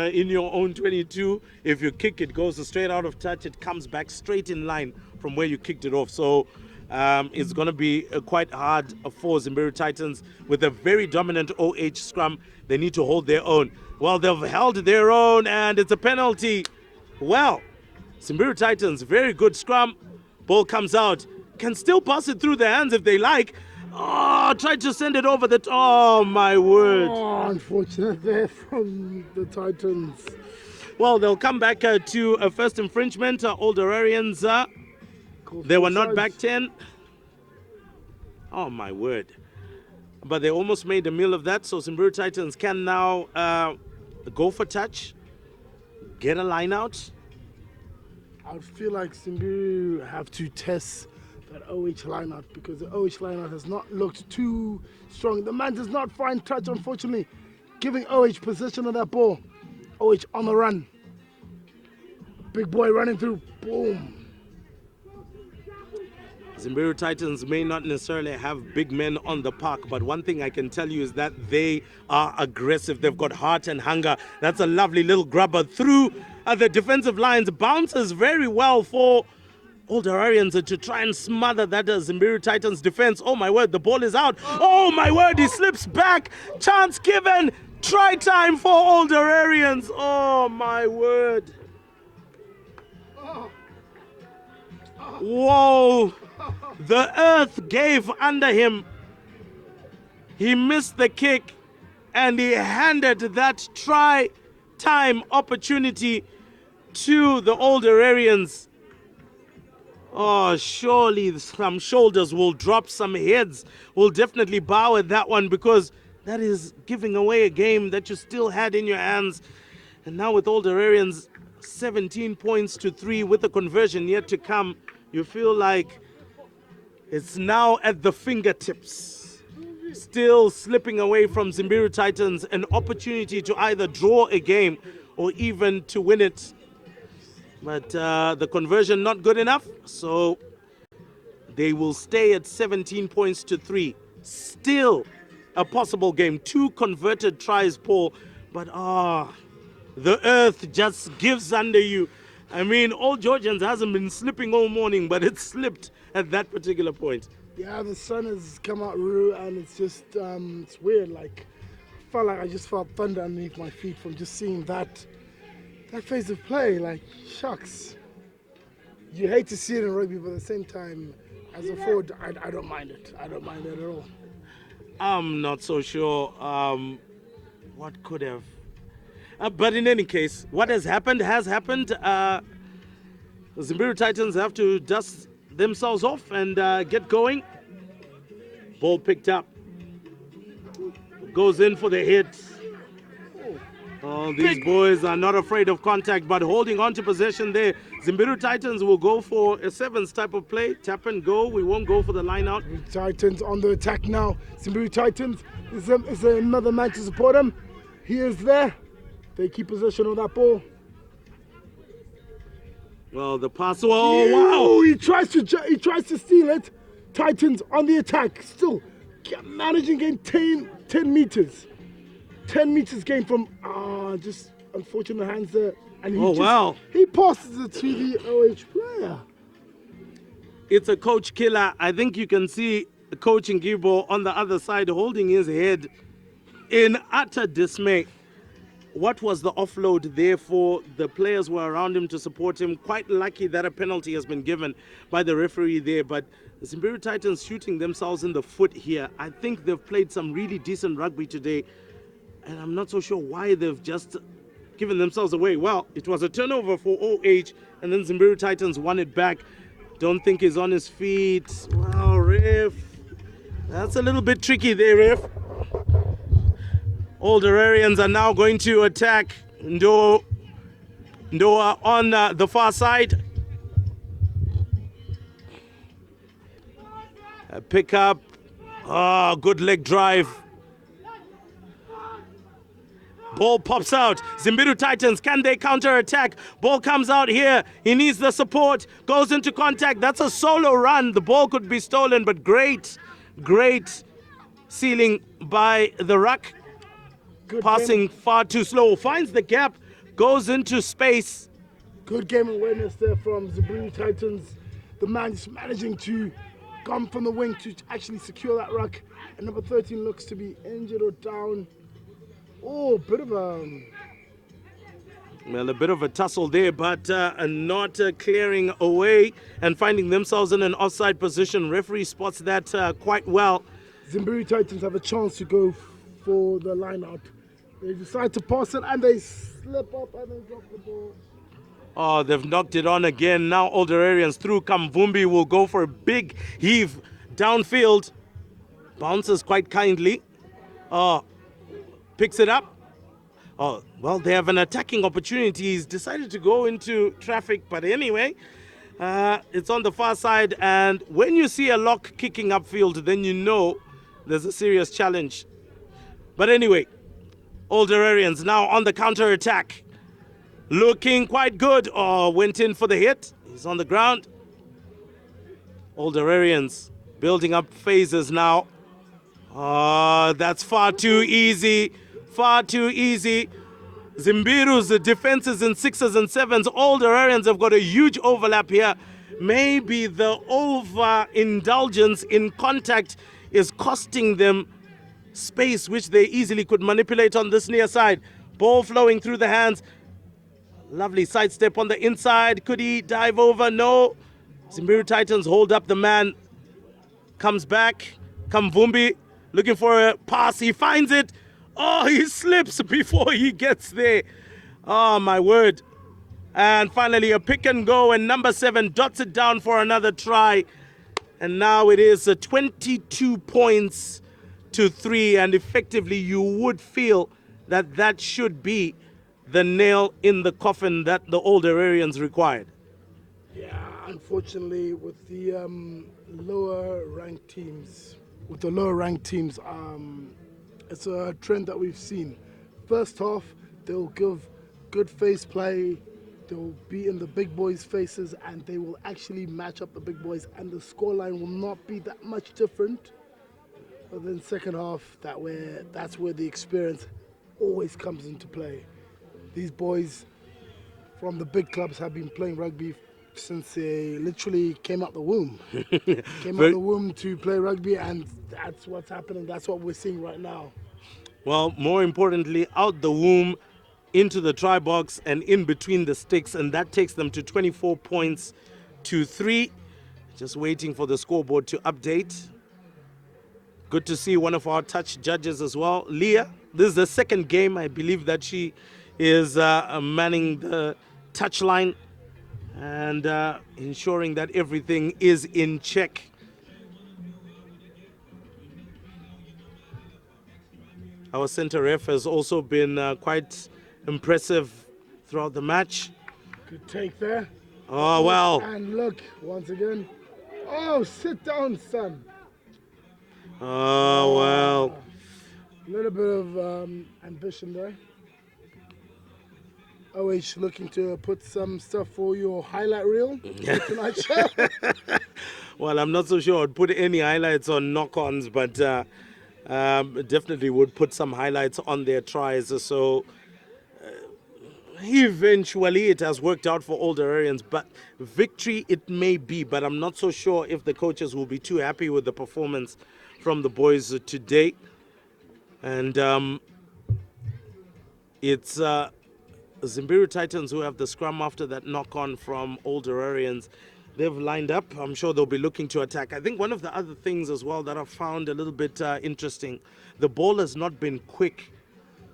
in your own 22, if you kick, it goes straight out of touch. It comes back straight in line from where you kicked it off. So it's going to be quite hard for Zimbiru Titans with a very dominant OH scrum. They need to hold their own. Well, they've held their own, and it's a penalty. Well, Zimbiru Titans, very good scrum. Ball comes out. Can still pass it through their hands if they like. Oh, tried to send it over the... Oh, my word.
Oh, unfortunate there from the Titans.
Well, they'll come back to a first infringement. All Hararians, they were not back 10. Oh, my word. But they almost made a meal of that. So Zimbiru Titans can now go for touch, get a line out.
I feel like Zimbiru have to test that OH lineout because the OH lineout has not looked too strong. The man does not find touch, unfortunately, giving OH possession of that ball. OH on the run. Big boy running through. Boom.
Zimbiru Titans may not necessarily have big men on the park, but one thing I can tell you is that they are aggressive. They've got heart and hunger. That's a lovely little grubber through the defensive lines. Bounces very well for All Hararians to try and smother that Zimbiru Titans defense. Oh my word, the ball is out. Oh my word, he slips back. Chance given. Try time for All Hararians. Oh my word. Whoa. The earth gave under him. He missed the kick and he handed that try time opportunity to the All Hararians. Oh, surely some shoulders will drop, some heads will definitely bow at that one because that is giving away a game that you still had in your hands. And now with All Hararians 17 points to 3 with the conversion yet to come, you feel like it's now at the fingertips. Still slipping away from Zimbiru Titans, an opportunity to either draw a game or even to win it. But the conversion not good enough, so they will stay at 17 points to 3. Still a possible game. 2 converted tries, Paul, but the earth just gives under you. I mean, all Georgians hasn't been slipping all morning, but it slipped at that particular point.
Yeah, the sun has come out, Ruru, and it's just, it's weird. Like, felt like I just felt thunder underneath my feet from just seeing that phase of play. Like, shucks. You hate to see it in rugby, but at the same time, as a forward, I don't mind it. I don't mind it at all.
I'm not so sure what could have. But in any case, what has happened has happened. The Zimbiru Titans have to dust themselves off and get going. Ball picked up. Goes in for the hit. Oh, these boys are not afraid of contact, but holding on to possession there. Zimbiru Titans will go for a sevens type of play. Tap and go. We won't go for the line out.
Titans on the attack now. Zimbiru Titans. Is there another man to support them? He is there. They keep possession of that ball.
Well, the pass. Oh, wow!
He tries to steal it. Titans on the attack. Still managing gain 10 meters. 10 meters gain from just unfortunate hands there. And he passes it to the OH player.
It's a coach killer. I think you can see Coach Ngibo on the other side holding his head in utter dismay. What was the offload there for? The players were around him to support him. Quite lucky that a penalty has been given by the referee there. But the Zimbiru Titans shooting themselves in the foot here. I think they've played some really decent rugby today. And I'm not so sure why they've just given themselves away. Well, it was a turnover for OH, and then Zimbiru Titans won it back. Don't think he's on his feet. Wow, ref. That's a little bit tricky there, ref. All Hararians are now going to attack Ndoa on the far side. Pick up. Good leg drive. Ball pops out. Zimbiru Titans, can they counter-attack? Ball comes out here. He needs the support. Goes into contact. That's a solo run. The ball could be stolen, but great sealing by the ruck. Passing far too slow. Finds the gap. Goes into space.
Good game awareness there from Zimbiru Titans. The man is managing to come from the wing to actually secure that ruck. And number 13 looks to be injured or down. Oh, a bit of
a tussle there, but not clearing away and finding themselves in an offside position. Referee spots that quite well.
Zimbiru Titans have a chance to go for the line out. They decide to pass it and they slip up and they drop the ball.
Oh, they've knocked it on again. Now All Hararians through. Kamvumbi will go for a big heave downfield. Bounces quite kindly. Picks it up. Oh, well, they have an attacking opportunity. He's decided to go into traffic, but anyway, it's on the far side. And when you see a lock kicking upfield, then you know there's a serious challenge. But anyway, All Hararians now on the counter attack. Looking quite good. Oh, went in for the hit. He's on the ground. All Hararians building up phases now. Oh, that's far too easy. Far too easy. Zimbiru's defenses in 6s and 7s. All Hararians have got a huge overlap here. Maybe the overindulgence in contact is costing them space, which they easily could manipulate on this near side. Ball flowing through the hands. Lovely sidestep on the inside. Could he dive over? No. Zimbiru Titans hold up the man. Comes back. Kamvumbi looking for a pass. He finds it. Oh, he slips before he gets there. Oh, my word. And finally a pick and go, and number 7 dots it down for another try. And now it is 22 points to 3, and effectively you would feel that that should be the nail in the coffin that the All Hararians required.
Yeah, unfortunately, with the lower ranked teams, it's a trend that we've seen. First half, they'll give good face play, they'll be in the big boys' faces, and they will actually match up the big boys, and the scoreline will not be that much different. But then second half, that's where the experience always comes into play. These boys from the big clubs have been playing rugby since they literally came out the womb. Came out the womb to play rugby, and that's what's happening. That's what we're seeing right now.
Well, more importantly, out the womb, into the try box, and in between the sticks, and that takes them to 24 points to 3. Just waiting for the scoreboard to update. Good to see one of our touch judges as well, Leah. This is the second game, I believe, that she is manning the touch line and ensuring that everything is in check. Our center ref has also been quite impressive throughout the match.
Good take there.
Oh, well.
And look, once again. Oh, sit down, son.
Oh, well.
A little bit of ambition there. OH looking to put some stuff for your highlight reel for tonight's show.
Well, I'm not so sure I'd put any highlights on knock-ons, but definitely would put some highlights on their tries. So eventually it has worked out for all the Hararians, but victory it may be, but I'm not so sure if the coaches will be too happy with the performance from the boys today. And it's Zimbiru Titans who have the scrum after that knock-on from Old Hararians. They've lined up. I'm sure they'll be looking to attack. I think one of the other things as well that I found a little bit interesting, the ball has not been quick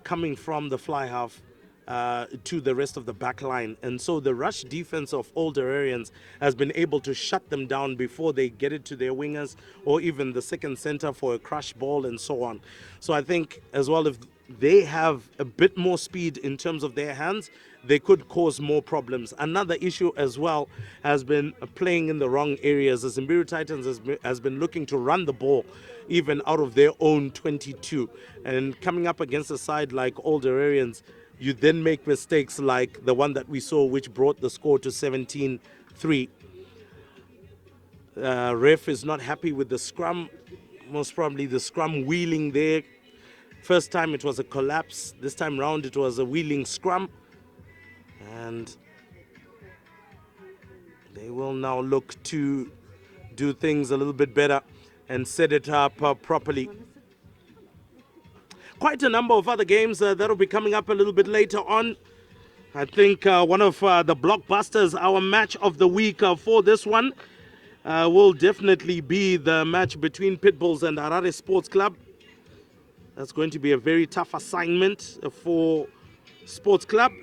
coming from the fly half to the rest of the back line. And so the rush defense of Old Hararians has been able to shut them down before they get it to their wingers or even the second center for a crush ball and so on. So I think as well, if they have a bit more speed in terms of their hands, they could cause more problems. Another issue as well has been playing in the wrong areas. The Zimbiru Titans has been looking to run the ball even out of their own 22. And coming up against a side like Old Hararians, you then make mistakes like the one that we saw, which brought the score to 17-3. Ref is not happy with the scrum. Most probably the scrum wheeling there. First time it was a collapse. This time round it was a wheeling scrum. And they will now look to do things a little bit better and set it up properly. Quite a number of other games that will be coming up a little bit later on. I think one of the blockbusters, our match of the week for this one, will definitely be the match between Pitbulls and Harare Sports Club. That's going to be a very tough assignment for Sports Club.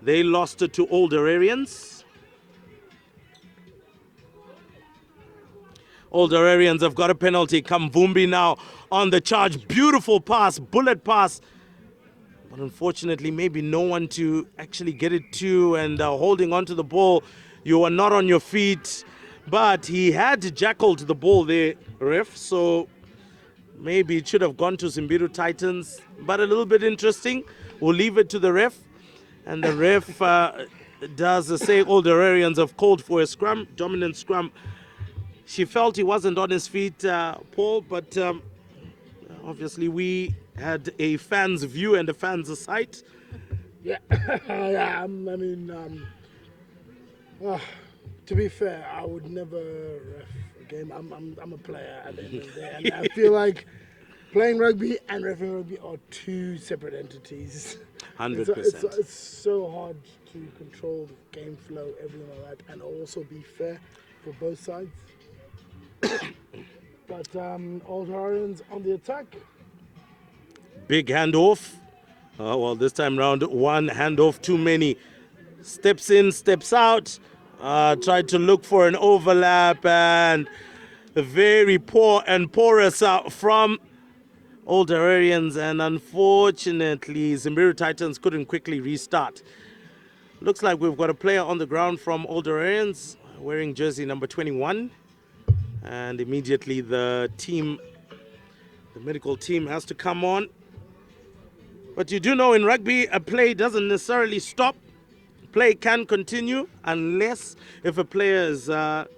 They lost it to Old Hararians. Old Hararians have got a penalty. Kamvumbi now on the charge. Beautiful pass, bullet pass. But unfortunately, maybe no one to actually get it to, and holding on to the ball. You are not on your feet. But he had jackaled the ball there, ref. So maybe it should have gone to Zimbiru Titans. But a little bit interesting. We'll leave it to the ref. And the ref does say Old Hararians have called for a scrum, dominant scrum. She felt he wasn't on his feet, Paul, but obviously we had a fan's view and a fan's sight.
Yeah, yeah. To be fair, I would never ref a game. I'm a player at the end of the day, and I feel like playing rugby and reffing rugby are two separate entities.
100%.
It's so hard to control the game flow, everything like that, and also be fair for both sides. But Old Hararians on the attack.
Big handoff. Well, this time round, one handoff too many. Steps in, steps out. Tried to look for an overlap, and very poor and porous from Old Hararians, and unfortunately Zimbiru Titans couldn't quickly restart. Looks like we've got a player on the ground from Old Hararians wearing jersey number 21, and immediately the medical team has to come on. But you do know in rugby a play doesn't necessarily stop. Play can continue unless if a player is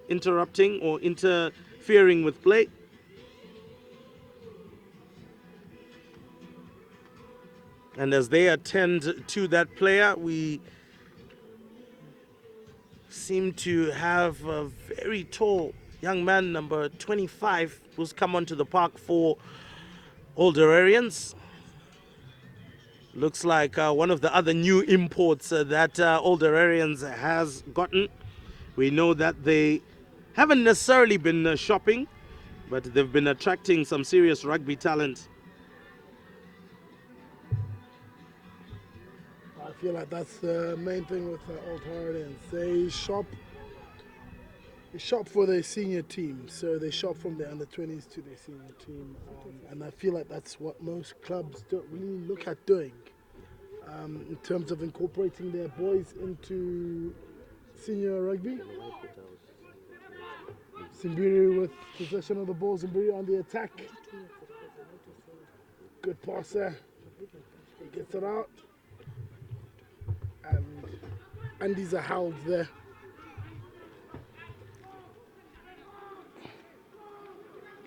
interrupting or interfering with play. And as they attend to that player, we seem to have a very tall young man, number 25, who's come onto the park for Old Hararians. Looks like one of the other new imports that Old Hararians has gotten. We know that they haven't necessarily been shopping, but they've been attracting some serious rugby talent.
I feel like that's the main thing with the Old Hararians. They shop for their senior team, so they shop from their under 20s to their senior team, and I feel like that's what most clubs don't really look at doing in terms of incorporating their boys into senior rugby. Zimbiru with possession of the ball, Zimbiru on the attack. Good pass there. He gets it out. And Andy's a held there.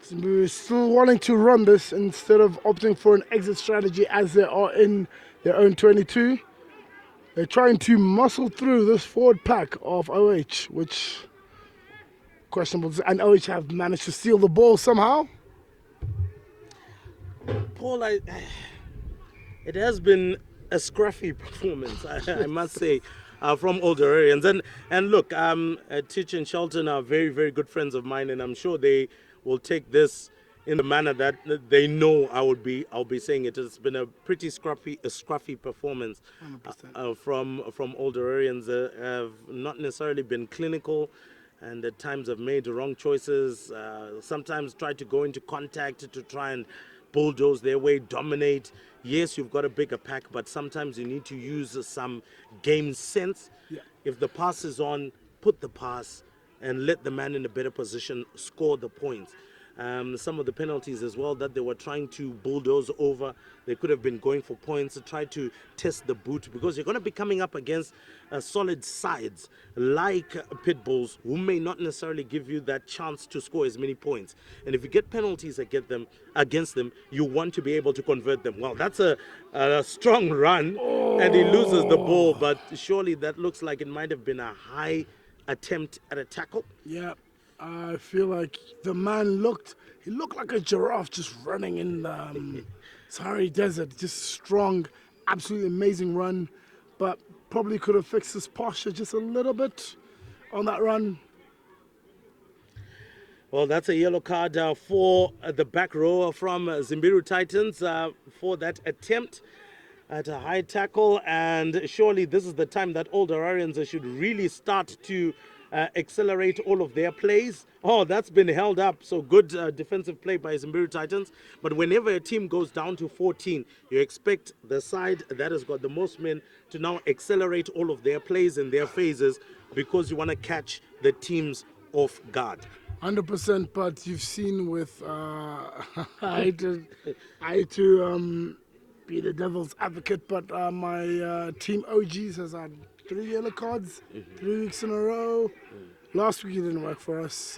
Zimbiru is still wanting to run this instead of opting for an exit strategy as they are in their own 22. They're trying to muscle through this forward pack of OH, which questionable. And OH have managed to steal the ball somehow.
Paul, it has been a scruffy performance, I must say, from Old Hararians. And look, Titch and Shelton are very, very good friends of mine, and I'm sure they will take this in the manner that they know I'll be saying it. It's been a pretty scruffy performance from Old Hararians. Have not necessarily been clinical, and at times have made the wrong choices. Sometimes tried to go into contact to try and bulldoze their way, dominate. Yes, you've got a bigger pack, but sometimes you need to use some game sense.
Yeah.
If the pass is on, put the pass and let the man in a better position score the points. Some of the penalties as well that they were trying to bulldoze over, they could have been going for points to try to test the boot, because you're going to be coming up against solid sides like Pit Bulls, who may not necessarily give you that chance to score as many points. And if you get penalties against them, you want to be able to convert them. Well, that's a strong run, and he loses the ball, but surely that looks like it might have been a high attempt at a tackle.
Yeah, I feel like the man looked like a giraffe just running in the Sahara Desert, just strong, absolutely amazing run, but probably could have fixed his posture just a little bit on that run.
Well, that's a yellow card for the back row from Zimbiru Titans for that attempt at a high tackle, and surely this is the time that Old Hararians should really start to accelerate all of their plays. Oh, that's been held up, so good defensive play by Zimbiru Titans. But whenever a team goes down to 14, you expect the side that has got the most men to now accelerate all of their plays and their phases, because you want to catch the teams off guard.
100%, but you've seen with I hate to be the devil's advocate, but my team OGs has had 3 yellow cards, 3 weeks in a row. Last week it didn't work for us,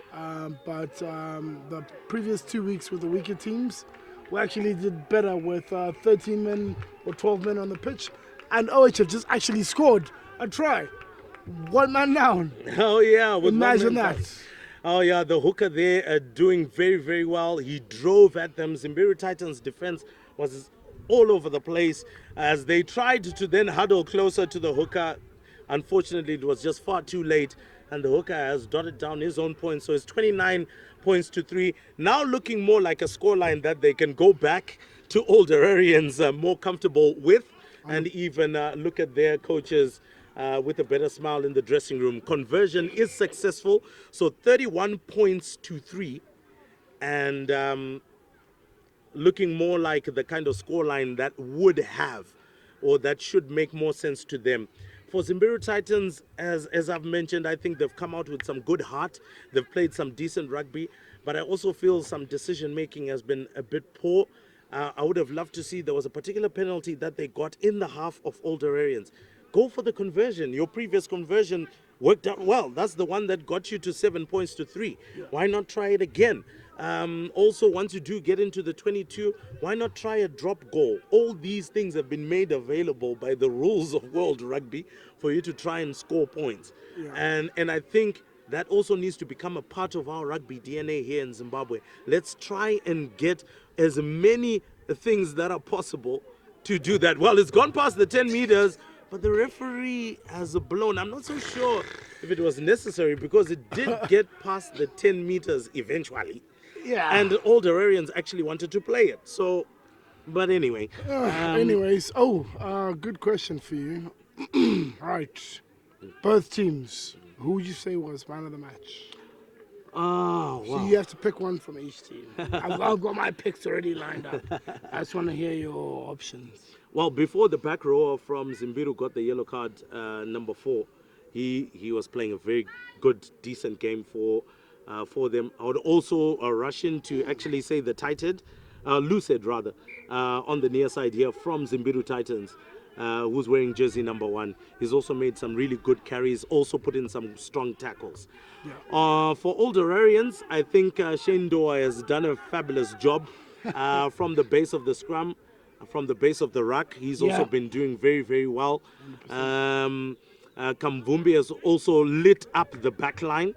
but the previous 2 weeks with the weaker teams, we actually did better with 13 men or 12 men on the pitch, and OH have just actually scored a try. 1 man down.
Oh yeah, with
Imagine that.
Oh yeah, the hooker there doing very, very well. He drove at them. Zimbiru Titans' defense was all over the place as they tried to then huddle closer to the hooker. Unfortunately, it was just far too late, and the hooker has dotted down his own points, so it's 29 points to 3. Now looking more like a scoreline that they can go back to Old Hararians more comfortable with, and even look at their coaches with a better smile in the dressing room. Conversion is successful, so 31 points to 3, and looking more like the kind of scoreline that would have, or that should make more sense to them. For Zimbiru Titans, as I've mentioned, I think they've come out with some good heart. They've played some decent rugby, but I also feel some decision making has been a bit poor. I would have loved to see there was a particular penalty that they got in the half of Old Hararians. Go for the conversion. Your previous conversion worked out well. That's the one that got you to 7 points to 3. Yeah. Why not try it again? Also, once you do get into the 22, why not try a drop goal? All these things have been made available by the rules of World Rugby for you to try and score points. Yeah. And I think that also needs to become a part of our rugby DNA here in Zimbabwe. Let's try and get as many things that are possible to do that. Well, it's gone past the 10 meters, but the referee has blown. I'm not so sure if it was necessary because it did get past the 10 meters eventually.
Yeah.
And all the Hararians actually wanted to play it. So, but anyway.
Anyways, good question for you. Right. Both teams. Who would you say was man of the match?
Oh,
So
wow.
you have to pick one from each team. I've got my picks already lined up. I just want to hear your options.
Well, before the back rower from Zimbiru got the yellow card, number 4, he was playing a very good, decent game for them. I would also rush in to actually say the Titan, Lucid rather, on the near side here from Zimbiru Titans, who's wearing jersey number 1. He's also made some really good carries, also put in some strong tackles.
Yeah.
For all the Hararians, I think Shane Doa has done a fabulous job from the base of the scrum, from the base of the ruck. He's also been doing very, very well. Kamvumbi has also lit up the back line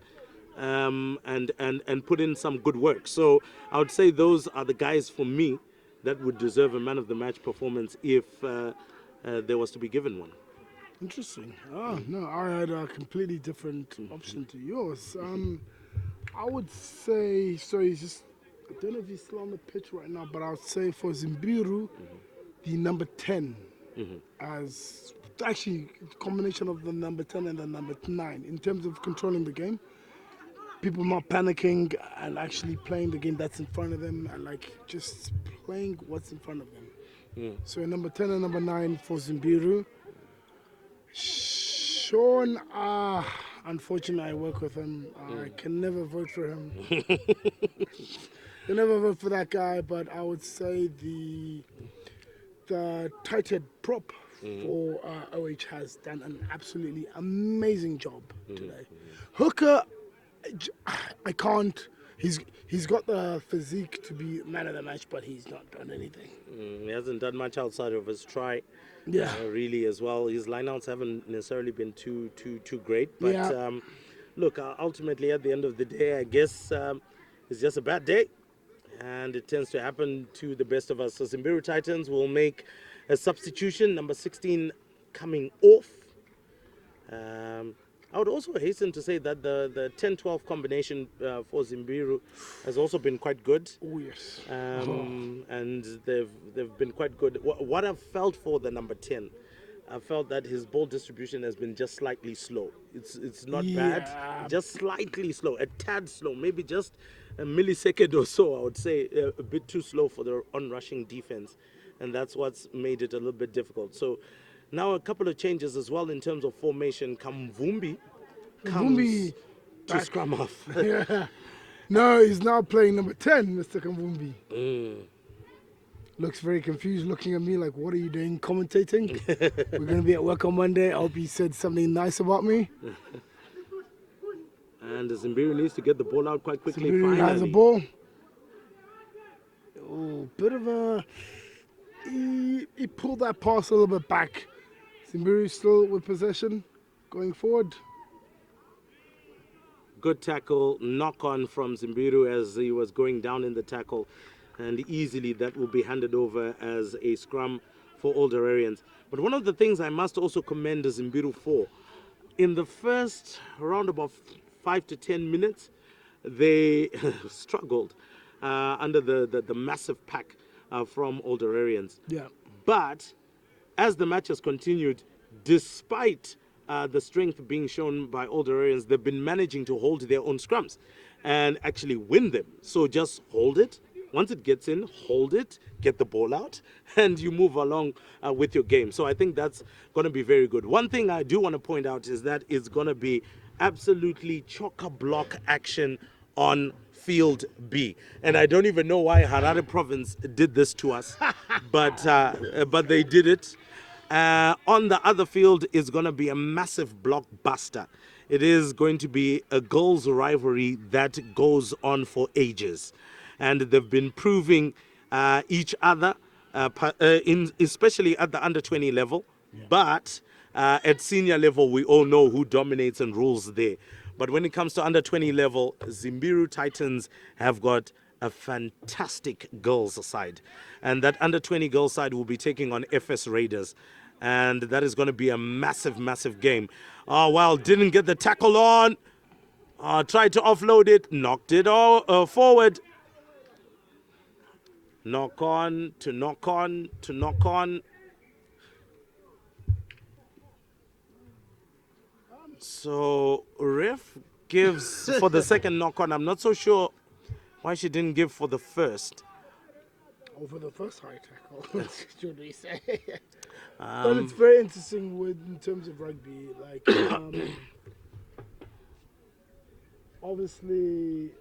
and put in some good work. So I would say those are the guys for me that would deserve a man of the match performance if there was to be given one.
Interesting. Oh, no, I had a completely different option to yours. I would say, so he's just, I don't know if he's still on the pitch right now, but I would say for Zimbiru, the number 10 as actually a combination of the number 10 and the number 9 in terms of controlling the game. People not panicking and actually playing the game that's in front of them and like just playing what's in front of them. So number 10 and number 9 for Zimbiru. Sean, unfortunately I work with him. I can never vote for him. Can never vote for that guy, but I would say the tight head prop for OH has done an absolutely amazing job today. Hooker, I can't. He's got the physique to be man of the match, but he's not done anything.
He hasn't done much outside of his try.
Yeah.
Really as well. His lineouts haven't necessarily been too great. But look, ultimately at the end of the day, I guess it's just a bad day. And it tends to happen to the best of us. So Zimbiru Titans will make a substitution, number 16 coming off. I would also hasten to say that the 10-12 combination for Zimbiru has also been quite good.
Oh, yes.
And they've been quite good. What I've felt for the number 10, I felt that his ball distribution has been just slightly slow. It's not bad, just slightly slow, a tad slow, maybe just a millisecond or so, I would say, a bit too slow for the on-rushing defense. And that's what's made it a little bit difficult. So now a couple of changes as well in terms of formation. Kamvumbi comes to scrum off.
Yeah. No, he's now playing number 10, Mr. Kamvumbi. Looks very confused, looking at me like, what are you doing, commentating? We're going to be at work on Monday. I hope he said something nice about me.
And Zimbiru needs to get the ball out quite quickly.
Zimbiru has the ball. Oh, bit of a... He pulled that pass a little bit back. Zimbiru still with possession, going forward.
Good tackle, knock on from Zimbiru as he was going down in the tackle. And easily that will be handed over as a scrum for all the Hararians. But one of the things I must also commend Zimbiru for, in the first around about 5 to 10 minutes, they struggled under the massive pack from all the Hararians.
Yeah.
But as the match has continued, despite the strength being shown by all the Hararians, they've been managing to hold their own scrums and actually win them. So just hold it. Once it gets in, hold it, get the ball out, and you move along with your game. So I think that's going to be very good. One thing I do want to point out is that it's going to be absolutely chock-a-block action on Field B. And I don't even know why Harare Province did this to us, but they did it. On the other field is going to be a massive blockbuster. It is going to be a goals rivalry that goes on for ages. And they've been proving each other, especially at the under-20 level. Yeah. But at senior level, we all know who dominates and rules there. But when it comes to under-20 level, Zimbiru Titans have got a fantastic girls side. And that under 20 girls side will be taking on FS Raiders. And that is going to be a massive, massive game. Oh, well, didn't get the tackle on. Tried to offload it, knocked it all forward. Knock on, to knock on, to knock on. So ref gives for the second knock on. I'm not so sure why she didn't give for the first.
Over the first high tackle, should we say? But it's very interesting in terms of rugby. Like, obviously,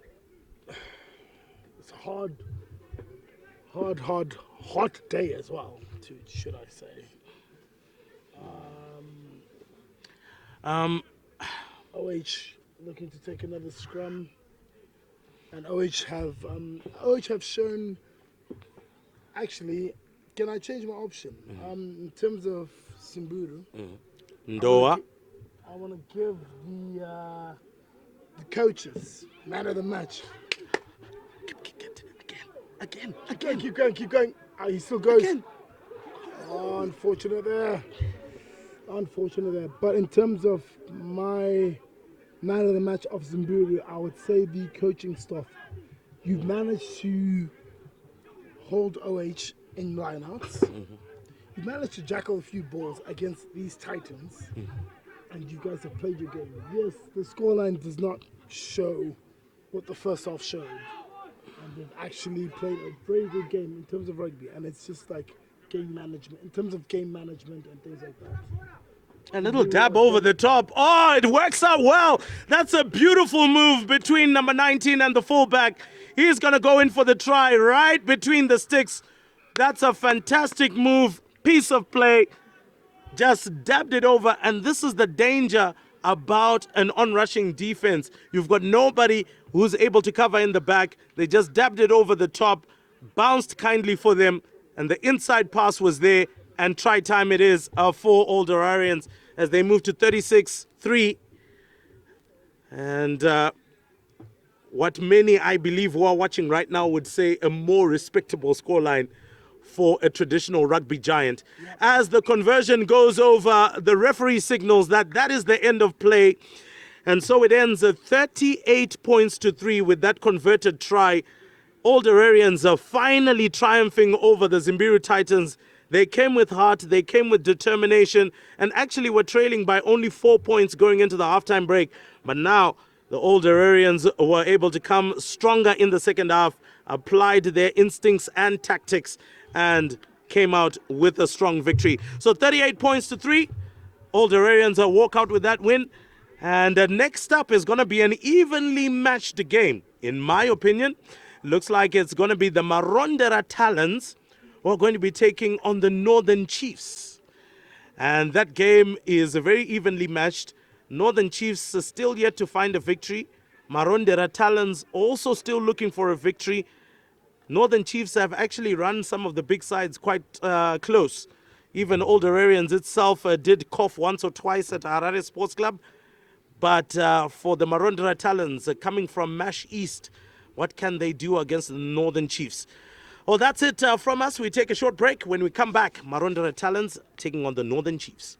it's a hot day as well, should I say. OH looking to take another scrum, and OH have shown. Actually, can I change my option? In terms of Zimbiru,
Ndoa.
I want to give the coaches man of the match.
Again.
Keep going. He still goes.
Again.
Unfortunate there. But in terms of my man of the match of Zimbiru, I would say the coaching staff. You've managed to hold OH in lineouts. You've managed to jackal a few balls against these Titans. And you guys have played your game. Yes, the scoreline does not show what the first half showed. And they've actually played a very good game in terms of rugby. And it's just like game management, in terms of game management and things like that.
A little dab over the top. Oh, it works out well. That's a beautiful move between number 19 and the fullback. He's going to go in for the try right between the sticks. That's a fantastic move. Piece of play. Just dabbed it over. And this is the danger about an on-rushing defense. You've got nobody who's able to cover in the back. They just dabbed it over the top, bounced kindly for them, and the inside pass was there. And try time it is for Old Hararians as they move to 36-3. And what many, I believe, who are watching right now would say a more respectable scoreline for a traditional rugby giant. As the conversion goes over, the referee signals that is the end of play. And so it ends at 38 points to 3 with that converted try. Old Hararians are finally triumphing over the Zimbiru Titans. They came with heart, they came with determination, and actually were trailing by only 4 points going into the halftime break. But now the Old Hararians were able to come stronger in the second half, applied their instincts and tactics, and came out with a strong victory. So 38 points to 3. Old Hararians walk out with that win. And next up is going to be an evenly matched game, in my opinion. Looks like it's going to be the Marondera Talons who are going to be taking on the Northern Chiefs. And that game is very evenly matched. Northern Chiefs are still yet to find a victory. Marondera Talons also still looking for a victory. Northern Chiefs have actually run some of the big sides quite close. Even Old Hararians itself did cough once or twice at Harare Sports Club. But for the Marondera Talons coming from Mash East, what can they do against the Northern Chiefs? Well, that's it from us. We take a short break. When we come back, Marondera Talons taking on the Northern Chiefs.